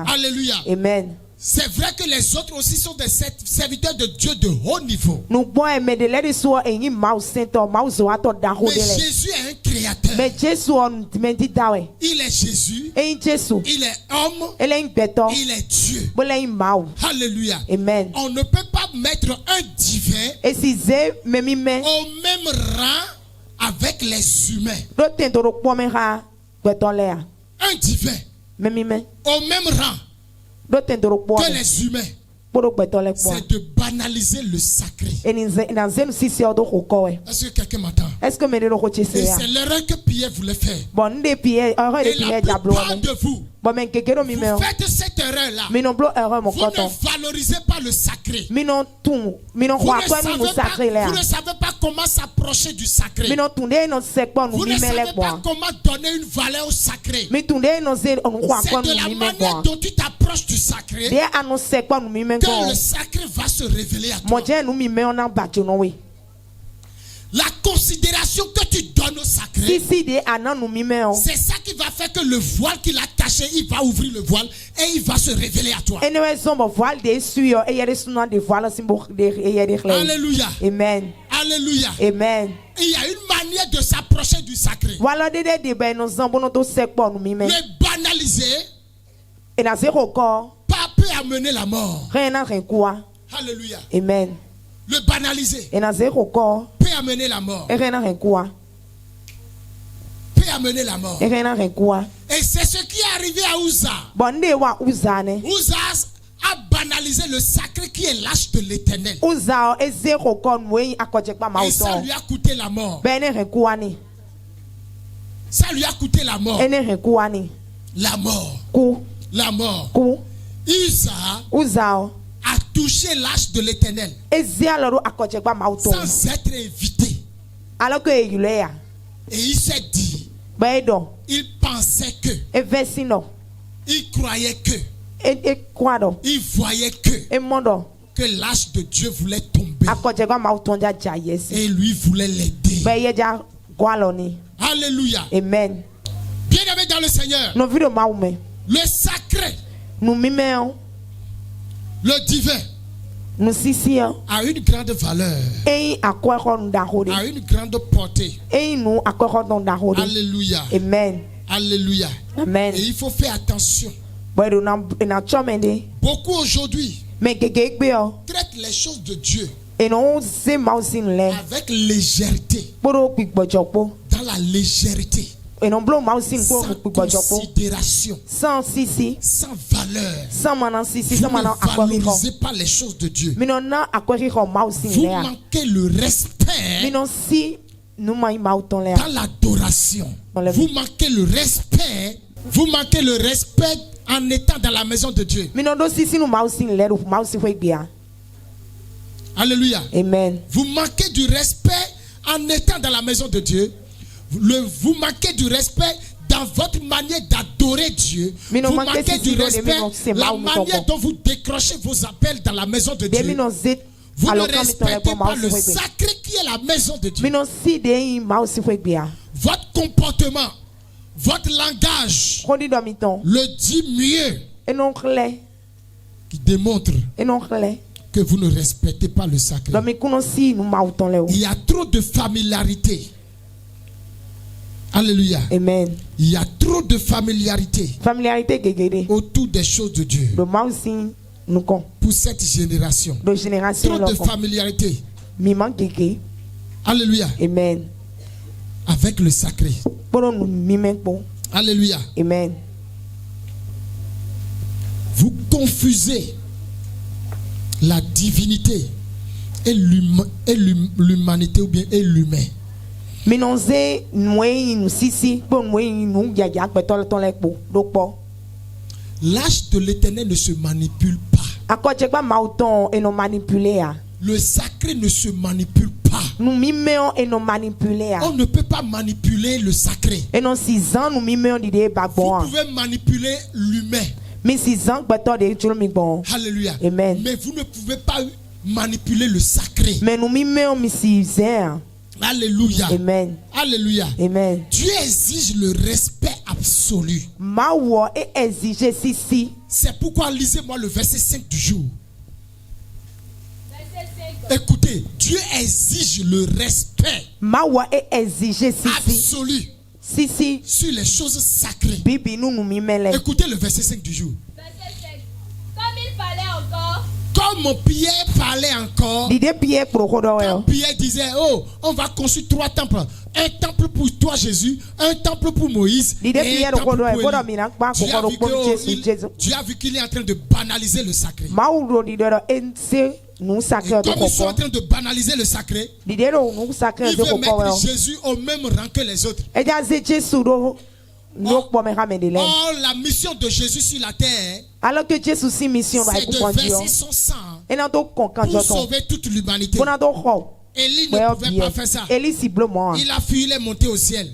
Alléluia. Amen. C'est vrai que les autres aussi sont des serviteurs de Dieu de haut niveau. Mais Jésus est un créateur. Il est Jésus. Il est homme. Il est Dieu. Alléluia. Amen. On ne peut pas mettre un divin au même rang avec les humains. Un divin au même rang que les humains. C'est de banaliser le sacré. Est-ce que quelqu'un m'entend? Et c'est l'erreur que Pierre voulait faire. Et la plupart de vous, vous faites cette erreur-là. Vous ne valorisez pas le sacré. Vous ne savez pas comment s'approcher du sacré. Vous ne savez pas comment donner une valeur au sacré. C'est de la manière dont tu t'approches du sacré que le sacré va se révéler à toi. La considération que tu donnes au sacré, c'est ça qui va faire que le voile qu'il a caché, il va ouvrir le voile et il va se révéler à toi. Alléluia. Amen. Alléluia. Amen. Il y a une manière de s'approcher du sacré. Le banaliser peut amener la mort. Alléluia. Amen. Le banaliser peut amener la mort. Peut amener la mort. Et c'est ce qui est arrivé à Uza. Uza a banalisé le sacré qui est l'âge de l'Éternel. Et ça lui a coûté la mort. Ça lui a coûté la mort. La mort. La mort. Uza a touché l'arche de l'Éternel sans être invité. Alors que il est là. Et il s'est dit, il pensait que, il croyait que, il voyait que l'arche de Dieu voulait tomber. Et lui voulait l'aider. Alléluia. Amen. Bien aimé dans le Seigneur, le sacré, le divin, a une grande valeur, a une grande portée. Alléluia. Amen. Alléluia. Amen. Et il faut faire attention. Beaucoup aujourd'hui traitent les choses de Dieu avec légèreté, dans la légèreté, sans considération, sans valeur. Vous ne valorisez pas les choses de Dieu. Vous manquez le respect dans l'adoration. Vous manquez le respect. Vous manquez le respect en étant dans la maison de Dieu. Alléluia. Amen. Vous manquez du respect en étant dans la maison de Dieu. Vous manquez du respect dans votre manière d'adorer Dieu. Vous manquez du respect, la manière dont vous décrochez vos appels dans la maison de Dieu. Vous ne respectez pas le sacré qui est la maison de Dieu. Votre comportement, votre langage le dit mieux, qui démontre que vous ne respectez pas le sacré. Il y a trop de familiarité. Alléluia. Amen. Il y a trop de familiarité autour des choses de Dieu. Pour cette génération. Trop de familiarité. Alléluia. Amen. Avec le sacré. Alléluia. Amen. Vous confusez la divinité et l'humanité ou bien et l'humain. L'arche de l'Éternel ne se manipule pas. Le sacré ne se manipule pas. On ne peut pas manipuler le sacré. Vous pouvez manipuler l'humain. Alléluia. Amen. Mais vous ne pouvez pas manipuler le sacré. Alléluia. Amen. Alléluia. Amen. Dieu exige le respect absolu. C'est pourquoi lisez-moi le verset 5 du jour. Écoutez, Dieu exige le respect absolu sur les choses sacrées. Écoutez le verset 5 du jour. Comme il fallait encore. Comme Pierre parlait encore, quand Pierre disait, oh, on va construire 3 temples. Un temple pour toi Jésus, un temple pour Moïse, et un temple pour Élie. Dieu a vu qu'il est en train de banaliser le sacré. Et comme ils sont en train de banaliser le sacré, il veut mettre Jésus au même rang que les autres. Or, la mission de Jésus sur la terre, c'est de verser son sang pour sauver toute l'humanité. Élie ne pouvait pas faire ça. Il a fui, il est monté au ciel.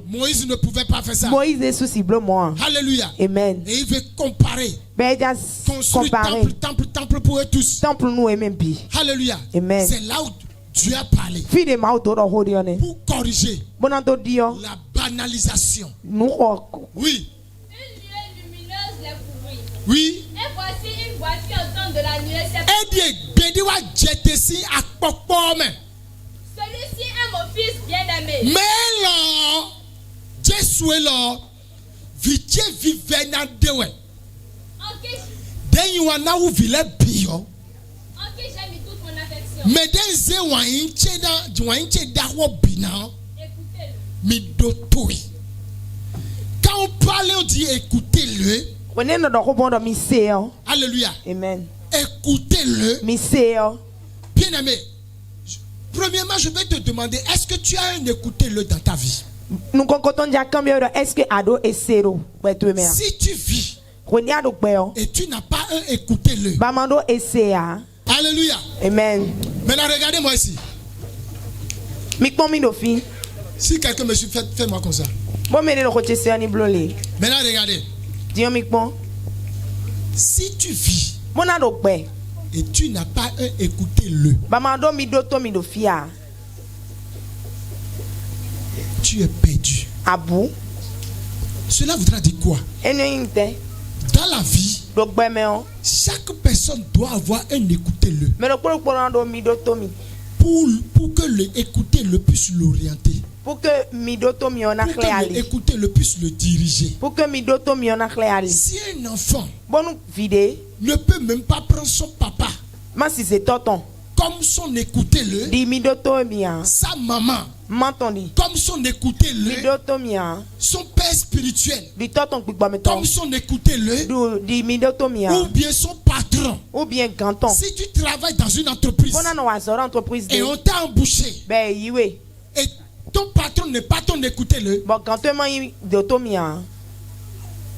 Moïse ne pouvait pas faire ça. Alléluia. Amen. Et il veut comparer. Construire temple pour eux tous. Alléluia. Amen. C'est là où Dieu a parlé pour corriger la banalisation. Oui. Une nuée lumineuse les couvrit. Oui. Et voici une voiture en temps de la nuée. Celui-ci est mon fils bien-aimé. Mais là, Jésus est là. Vitie vivena dewe. En qui Denywana ou vile bio. j'ai mis toute mon affection. Mais denze wainche da wobina. Écoutez-le. Mi dotoi. Quand on parle, on dit écoutez-le. Alléluia. Amen. Écoutez-le. Bien aimé. Premièrement, je vais te demander, est-ce que tu as un écoutez-le dans ta vie? Si tu vis et tu n'as pas écouté le. Alléluia. Amen. Maintenant, regardez-moi ici. Si quelqu'un me suit, fais-moi comme ça. Maintenant, regardez. Si tu vis et tu n'as pas écouté le, tu es perdu. Cela voudra dire quoi? Dans la vie, chaque personne doit avoir un écouter-le. Pour que le écouter-le puisse l'orienter. Pour que le écouter-le puisse le diriger. Si un enfant ne peut même pas prendre son papa comme son écouter-le, sa maman comme son écouter-le, son père spirituel comme son écouter-le, ou bien son patron. Si tu travailles dans une entreprise et on t'a embauché et ton patron n'est pas ton écouter-le,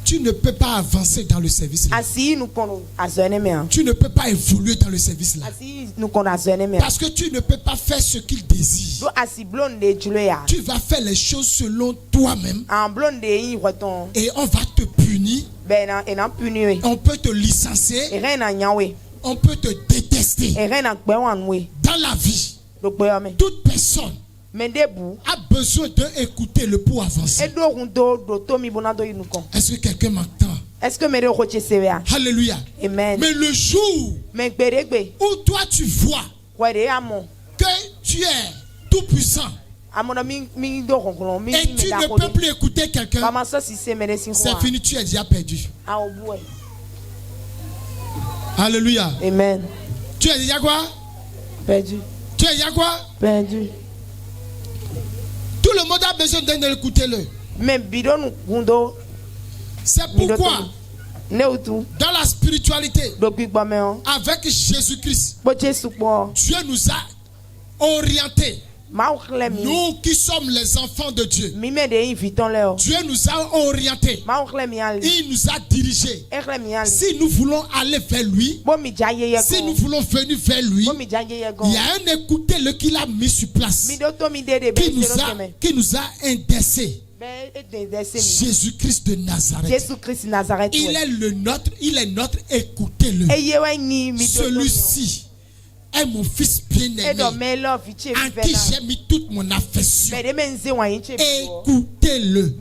tu ne peux pas avancer dans le service là. Tu ne peux pas évoluer dans le service là. Parce que tu ne peux pas faire ce qu'il désire. Tu vas faire les choses selon toi-même. Et on va te punir. On peut te licencier. On peut te détester. Dans la vie, toute personne a besoin d'écouter le pour avancer. Est-ce que quelqu'un m'entend? Alléluia. Amen. Mais le jour où toi tu vois que tu es tout puissant et tu ne peux plus écouter quelqu'un, c'est fini, tu es déjà perdu. Alléluia. Amen. Tu es déjà quoi? Perdu. Tu es déjà quoi? Perdu. Tout le monde a besoin d'un écouter-le. C'est pourquoi dans la spiritualité avec Jésus-Christ, Dieu nous a orientés. Nous qui sommes les enfants de Dieu, Dieu nous a orientés. Il nous a dirigés. Si nous voulons aller vers lui, si nous voulons venir vers lui, il y a un écouter-le qu'il a mis sur place, qui nous a indexé. Jésus-Christ de Nazareth. Il est notre écoutez-le. Celui-ci est mon fils bien-aimé, en qui j'ai mis toute mon affection. Écoutez-le.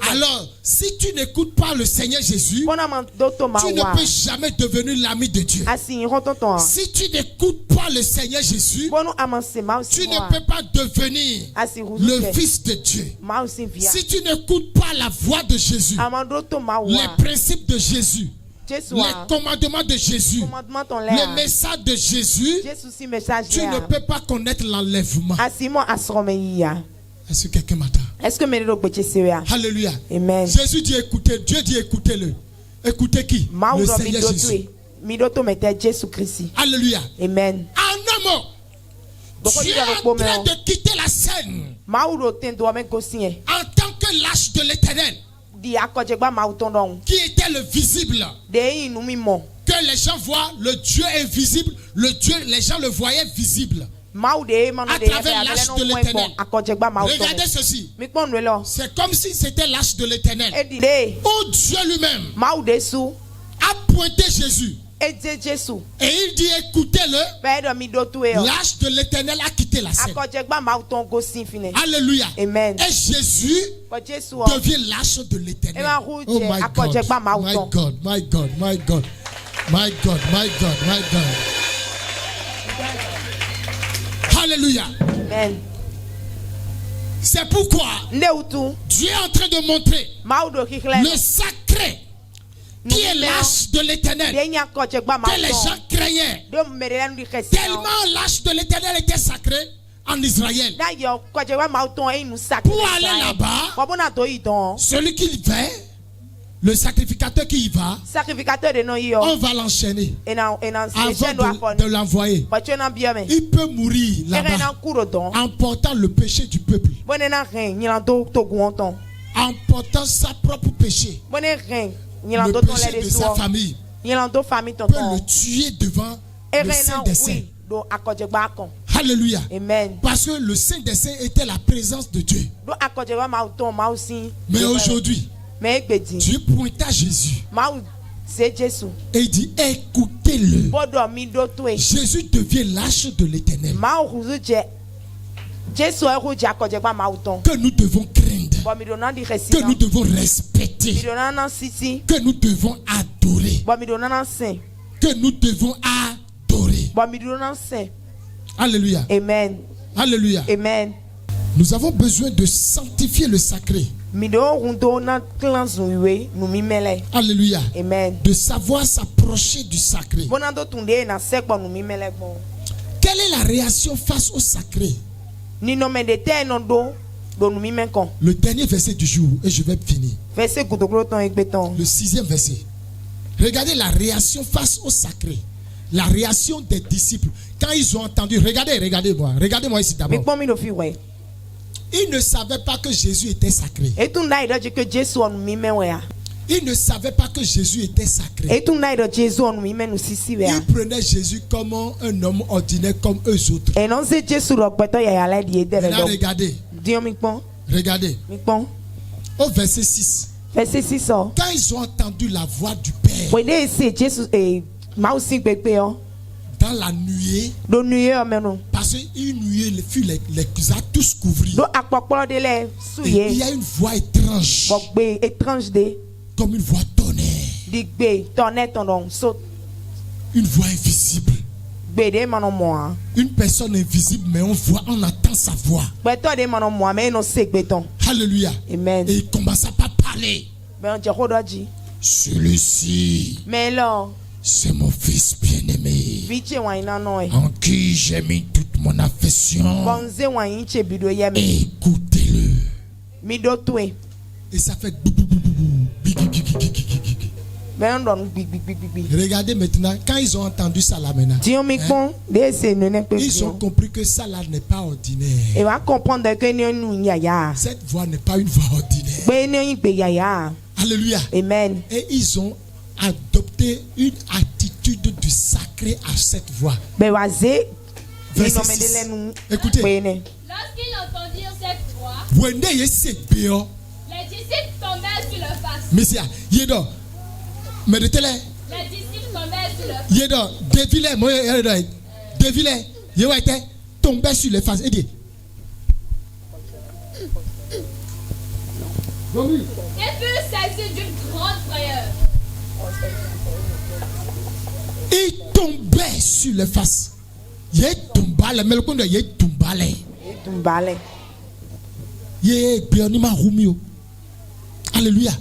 Alors, si tu n'écoutes pas le Seigneur Jésus, tu ne peux jamais devenir l'ami de Dieu. Si tu n'écoutes pas le Seigneur Jésus, tu ne peux pas devenir le fils de Dieu. Si tu n'écoutes pas la voix de Jésus, les principes de Jésus, les commandements de Jésus, le message de Jésus, tu ne peux pas connaître l'enlèvement. Est-ce que quelqu'un m'entend? Alléluia. Amen. Jésus dit écoutez, Dieu dit écoutez-le. Écoutez qui? Le Seigneur Jésus. Alléluia. Amen. En un mot, tu es en train de quitter la scène en tant que lâche de l'Éternel, qui était le visible, que les gens voient le Dieu invisible, les gens le voyaient visible à travers l'âge de l'Éternel. Regardez ceci, c'est comme si c'était l'âge de l'Éternel où Dieu lui-même a pointé Jésus. Et il dit écoutez-le. L'âge de l'Éternel a quitté la scène. Alléluia. Amen. Et Jésus devient l'âge de l'Éternel. Oh my God, my God, my God, my God, my God, my God, my God. Alléluia. Amen. C'est pourquoi Dieu est en train de montrer le sacré qui est l'âge de l'Éternel, que les gens craignaient. Tellement l'âge de l'Éternel était sacré en Israël. Pour aller là-bas, celui qui y va, le sacrificateur qui y va, on va l'enchaîner avant de l'envoyer. Il peut mourir là-bas en portant le péché du peuple, en portant sa propre péché. le péché de sa famille peut le tuer devant le Saint des Saints. Alléluia. Amen. Parce que le Saint des Saints était la présence de Dieu. Mais aujourd'hui, Dieu pointe à Jésus et il dit écoutez-le. Jésus devient l'arche de l'Éternel que nous devons craindre, que nous devons respecter, que nous devons adorer, que nous devons adorer. Alléluia. Amen. Alléluia. Amen. Nous avons besoin de sanctifier le sacré. Alléluia. Amen. De savoir s'approcher du sacré. Quelle est la réaction face au sacré? Le dernier verset du jour, et je vais finir. Le 6e verset. Regardez la réaction face au sacré. La réaction des disciples. Quand ils ont entendu, regardez-moi. Regardez-moi ici d'abord. Ils ne savaient pas que Jésus était sacré. Ils ne savaient pas que Jésus était sacré. Ils prenaient Jésus comme un homme ordinaire comme eux autres. Maintenant, regardez. Au verset 6. Quand ils ont entendu la voix du Père dans la nuée, parce qu'une nuée les a tous couverts. Et il y a une voix étrange, comme une voix tonnerre, une voix invisible. Une personne invisible, mais on entend sa voix. Alléluia. Amen. Et il commença par parler. Celui-ci, c'est mon fils bien-aimé, en qui j'ai mis toute mon affection. Écoutez-le. Et ça fait regardez maintenant, quand ils ont entendu ça là maintenant, ils ont compris que ça là n'est pas ordinaire. Cette voix n'est pas une voix ordinaire. Alléluia. Amen. Et ils ont adopté une attitude du sacré à cette voix. Verset 6. Écoutez. Lorsqu'ils entendirent cette voix, les disciples tombèrent sur leur face. Messia, Yedo. Mais de télé. Les disciples tombèrent sur leur face. Yedo, dévilé, Yedo, tombèrent sur les faces. Et dit. Et furent saisis d'une grande frayeur. Il tombait sur les faces. Il tombait, mais le compte il tombait. Il bien Rumio. Alléluia.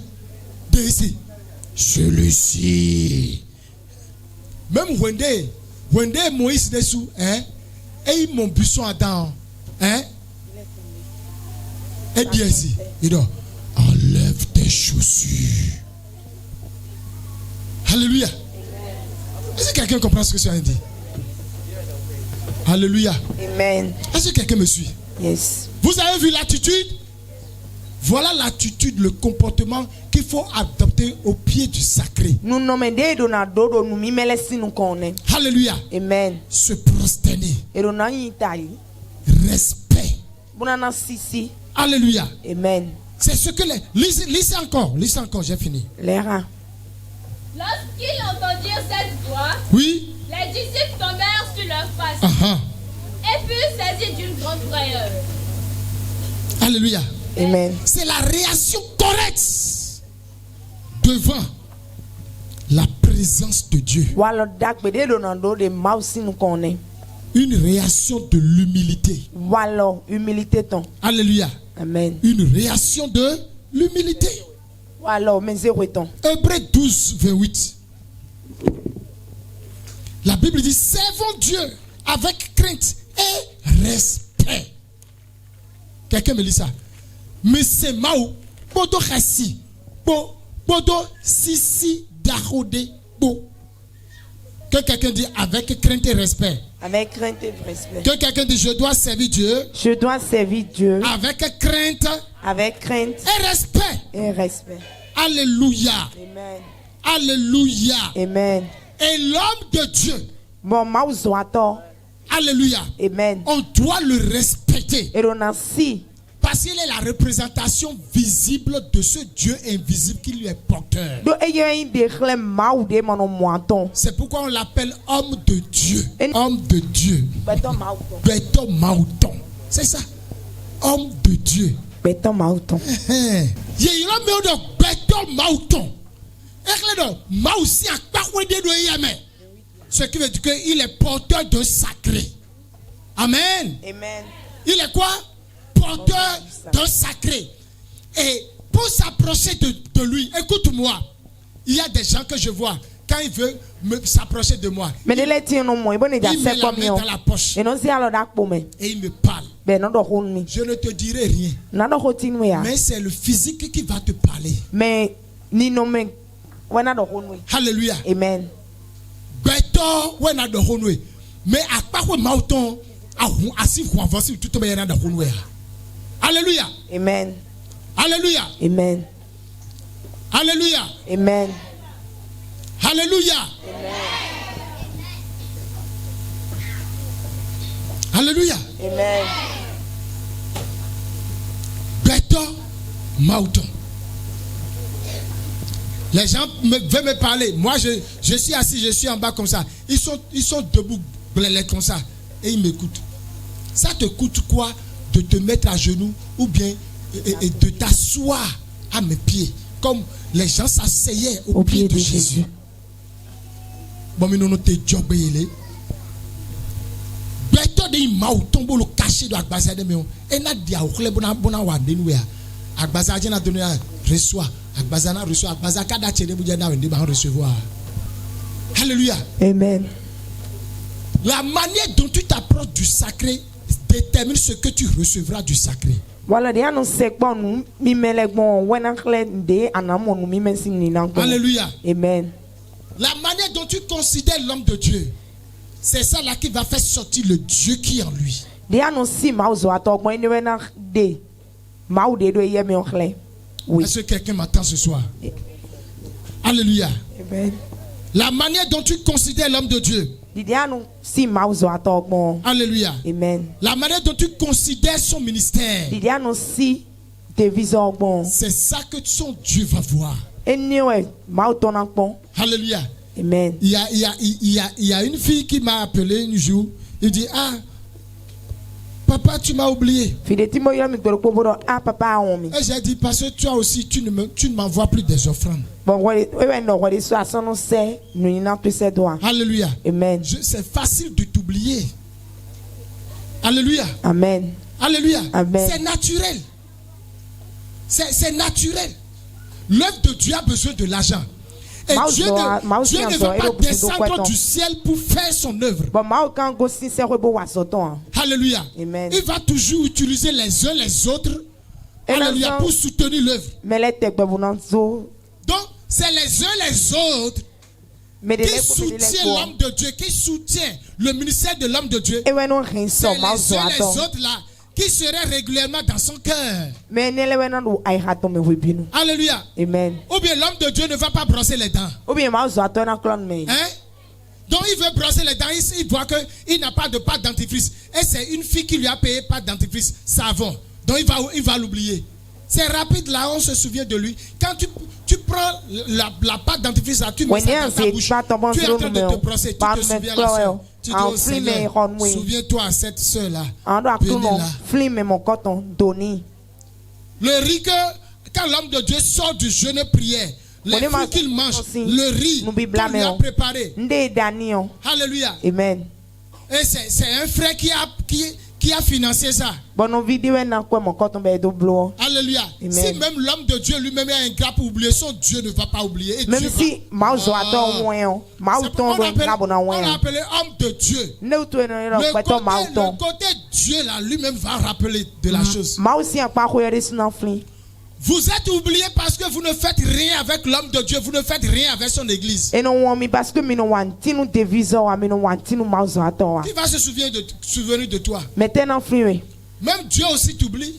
Celui-ci. Même Wende Moïse dessous, hein? Et mon buisson Adam, hein? Et dit ici, il dit, enlève tes chaussures. Alléluia. Est-ce que quelqu'un comprend ce que ça dit? Alléluia. Amen. Est-ce que quelqu'un me suit? Yes. Vous avez vu l'attitude? Voilà l'attitude, le comportement qu'il faut adopter au pied du sacré. Alléluia. Amen. Se prosterner. Respect. Alléluia. Amen. C'est ce que les... Lisez encore, j'ai fini. Lorsqu'ils entendirent cette voix, oui, les disciples tombèrent sur leur face et furent saisis d'une grande frayeur. Alléluia. Amen. C'est la réaction correcte devant la présence de Dieu. Une réaction de l'humilité. Alléluia. Amen. Une réaction de l'humilité. Hébreux 12, 28. La Bible dit, servons Dieu avec crainte et respect. Quelqu'un me lit ça. Mais c'est Mao, Podo Hassi, Podo Sisi Darode, Bo. Que quelqu'un dit avec crainte et respect. Avec crainte et respect. Que quelqu'un dit je dois servir Dieu. Je dois servir Dieu. Avec crainte. Avec crainte. Et respect. Et respect. Alléluia. Amen. Alléluia. Amen. Et l'homme de Dieu, Bon, mauzo ato. alléluia, Amen. on doit le respecter. Et on a si. Parce qu'il est la représentation visible de ce Dieu invisible qui lui est porteur. Do eye de chle mau de mono moanton. C'est pourquoi on l'appelle homme de Dieu. Homme de Dieu. Beton mauton. Béton Mauton. C'est ça. Homme de Dieu. Beton mauton. Il y a un béton Mauton. Ce qui veut dire qu'il est porteur de sacré. Amen. Amen. Il est quoi? Porteur de sacré. Et pour s'approcher de lui, écoute-moi. Il y a des gens que je vois, quand il veut s'approcher de moi, Mais de l'étienne non moi, bon il déjà met c'est la comme main yo. dans la poche Et non si alors dak pour me. et il me parle. Ben non do hunni. Je ne te dirai rien. Na do hotinu ya. Mais c'est le physique qui va te parler. Mais ni no me. Wana do hunni. Alléluia. Amen. Béton, ouais, n'a de honoué. Mais à part le mauton, assis ou avancé, tout le monde a de honoué. Alléluia. Amen. Alléluia. Amen. Alléluia. Amen. Alléluia. Alléluia. Amen. Béton, mauton. Les gens veulent me parler. Moi, je suis assis, je suis en bas comme ça. Ils sont debout, blêlés comme ça. Et ils m'écoutent. Ça te coûte quoi de te mettre à genoux ou bien et de t'asseoir à mes pieds? Comme les gens s'asseyaient au pied de Jésus. Bon, mais nous te jobé. Béton de mauton pour le cacher de l'agbaza de méon. Et n'a dit à ouklé bona wande nous ya. Agbaza n'a donné reçoit. Agbazana reçoit. Agbaza kada tchene boudjana wende ba recevoir. Alléluia. Amen. La manière dont tu t'approches du sacré détermine ce que tu recevras du sacré. Voilà, dia no sekpon nu mi melegbon wena khle de anamo nu mi mensim ni nan. Alléluia. Amen. La manière dont tu considères l'homme de Dieu, c'est ça là qui va faire sortir le Dieu qui est en lui. Dia no si mauzo atogbo ni wena de. Mau de do ye mi khle. Oui. Est-ce que quelqu'un m'attend ce soir? Alléluia. Amen. La manière dont tu considères l'homme de Dieu. Dia no si mauzo atogbo. Alléluia. Amen. La manière dont tu considères son ministère. Dia no si te vision bon. C'est ça que son Dieu va voir. Anyway, mauton akpon. Alléluia. Amen. Il y a une fille qui m'a appelé un jour. Il dit, ah, papa, tu m'as oublié. Ah, papa, on Et j'ai dit, parce que toi aussi, tu ne m'envoies plus des offrandes. Alléluia. Amen. C'est facile de t'oublier. Alléluia. Amen. Alléluia. Amen. C'est naturel. C'est naturel. L'œuvre de Dieu a besoin de l'argent. Et Dieu ne va pas descendre du ciel pour faire son œuvre. Alléluia. Amen. Il va toujours utiliser les uns les autres. Alléluia. Pour soutenir l'œuvre. Donc, c'est les uns les autres qui soutiennent l'homme de Dieu, qui soutient le ministère de l'homme de Dieu. C'est les uns les autres là qui seraient régulièrement dans son cœur. Alléluia. Amen. Ou bien l'homme de Dieu ne va pas brosser les dents. Hein? Donc il veut brosser les dents, il voit qu'il n'a pas de pâte dentifrice. Et c'est une fille qui lui a payé pâte dentifrice, savon. Donc il va l'oublier. C'est rapide là, on se souvient de lui. Quand tu prends la pâte dentifrice là, tu mets ça dans ta bouche. Tu es en train de te brosser, tu te souviens la soeur. Tu dis au Seigneur, souviens-toi à cette soeur là. Le riz quand l'homme de Dieu sort du jeûne prière, les fruits qu'il mange, le riz qu'on lui a préparé. Alléluia. Amen. Et c'est un frère qui a financé ça. Alléluia. Amen. Si même l'homme de Dieu lui-même est ingrat pour oublier, son Dieu ne va pas oublier. Et Même Dieu si on a appelé homme de Dieu. Le côté Dieu là lui-même va rappeler de la chose. Vous êtes oubliés parce que vous ne faites rien avec l'homme de Dieu, vous ne faites rien avec son église. Qui va se souvenir de toi? Même Dieu aussi t'oublie.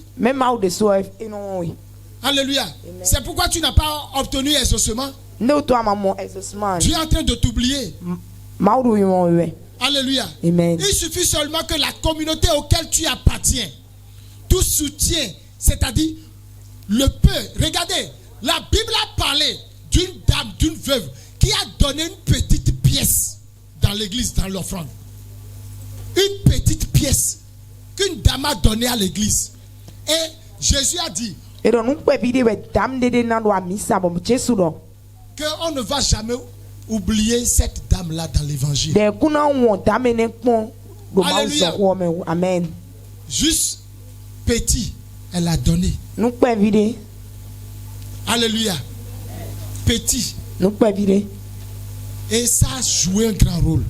Alléluia. C'est pourquoi tu n'as pas obtenu exaucement. Tu es en train de t'oublier. Alléluia. Amen. Il suffit seulement que la communauté auquel tu appartiens, tout soutien, c'est-à-dire le peu. Regardez, la Bible a parlé d'une dame, d'une veuve, qui a donné une petite pièce dans l'église, dans l'offrande. Une petite pièce qu'une dame a donnée à l'église. Et Jésus a dit qu'on ne va jamais oublier cette dame-là dans l'évangile. Alléluia. Amen. Juste petit, elle a donné. Alléluia. Petit. Et ça a joué un grand rôle.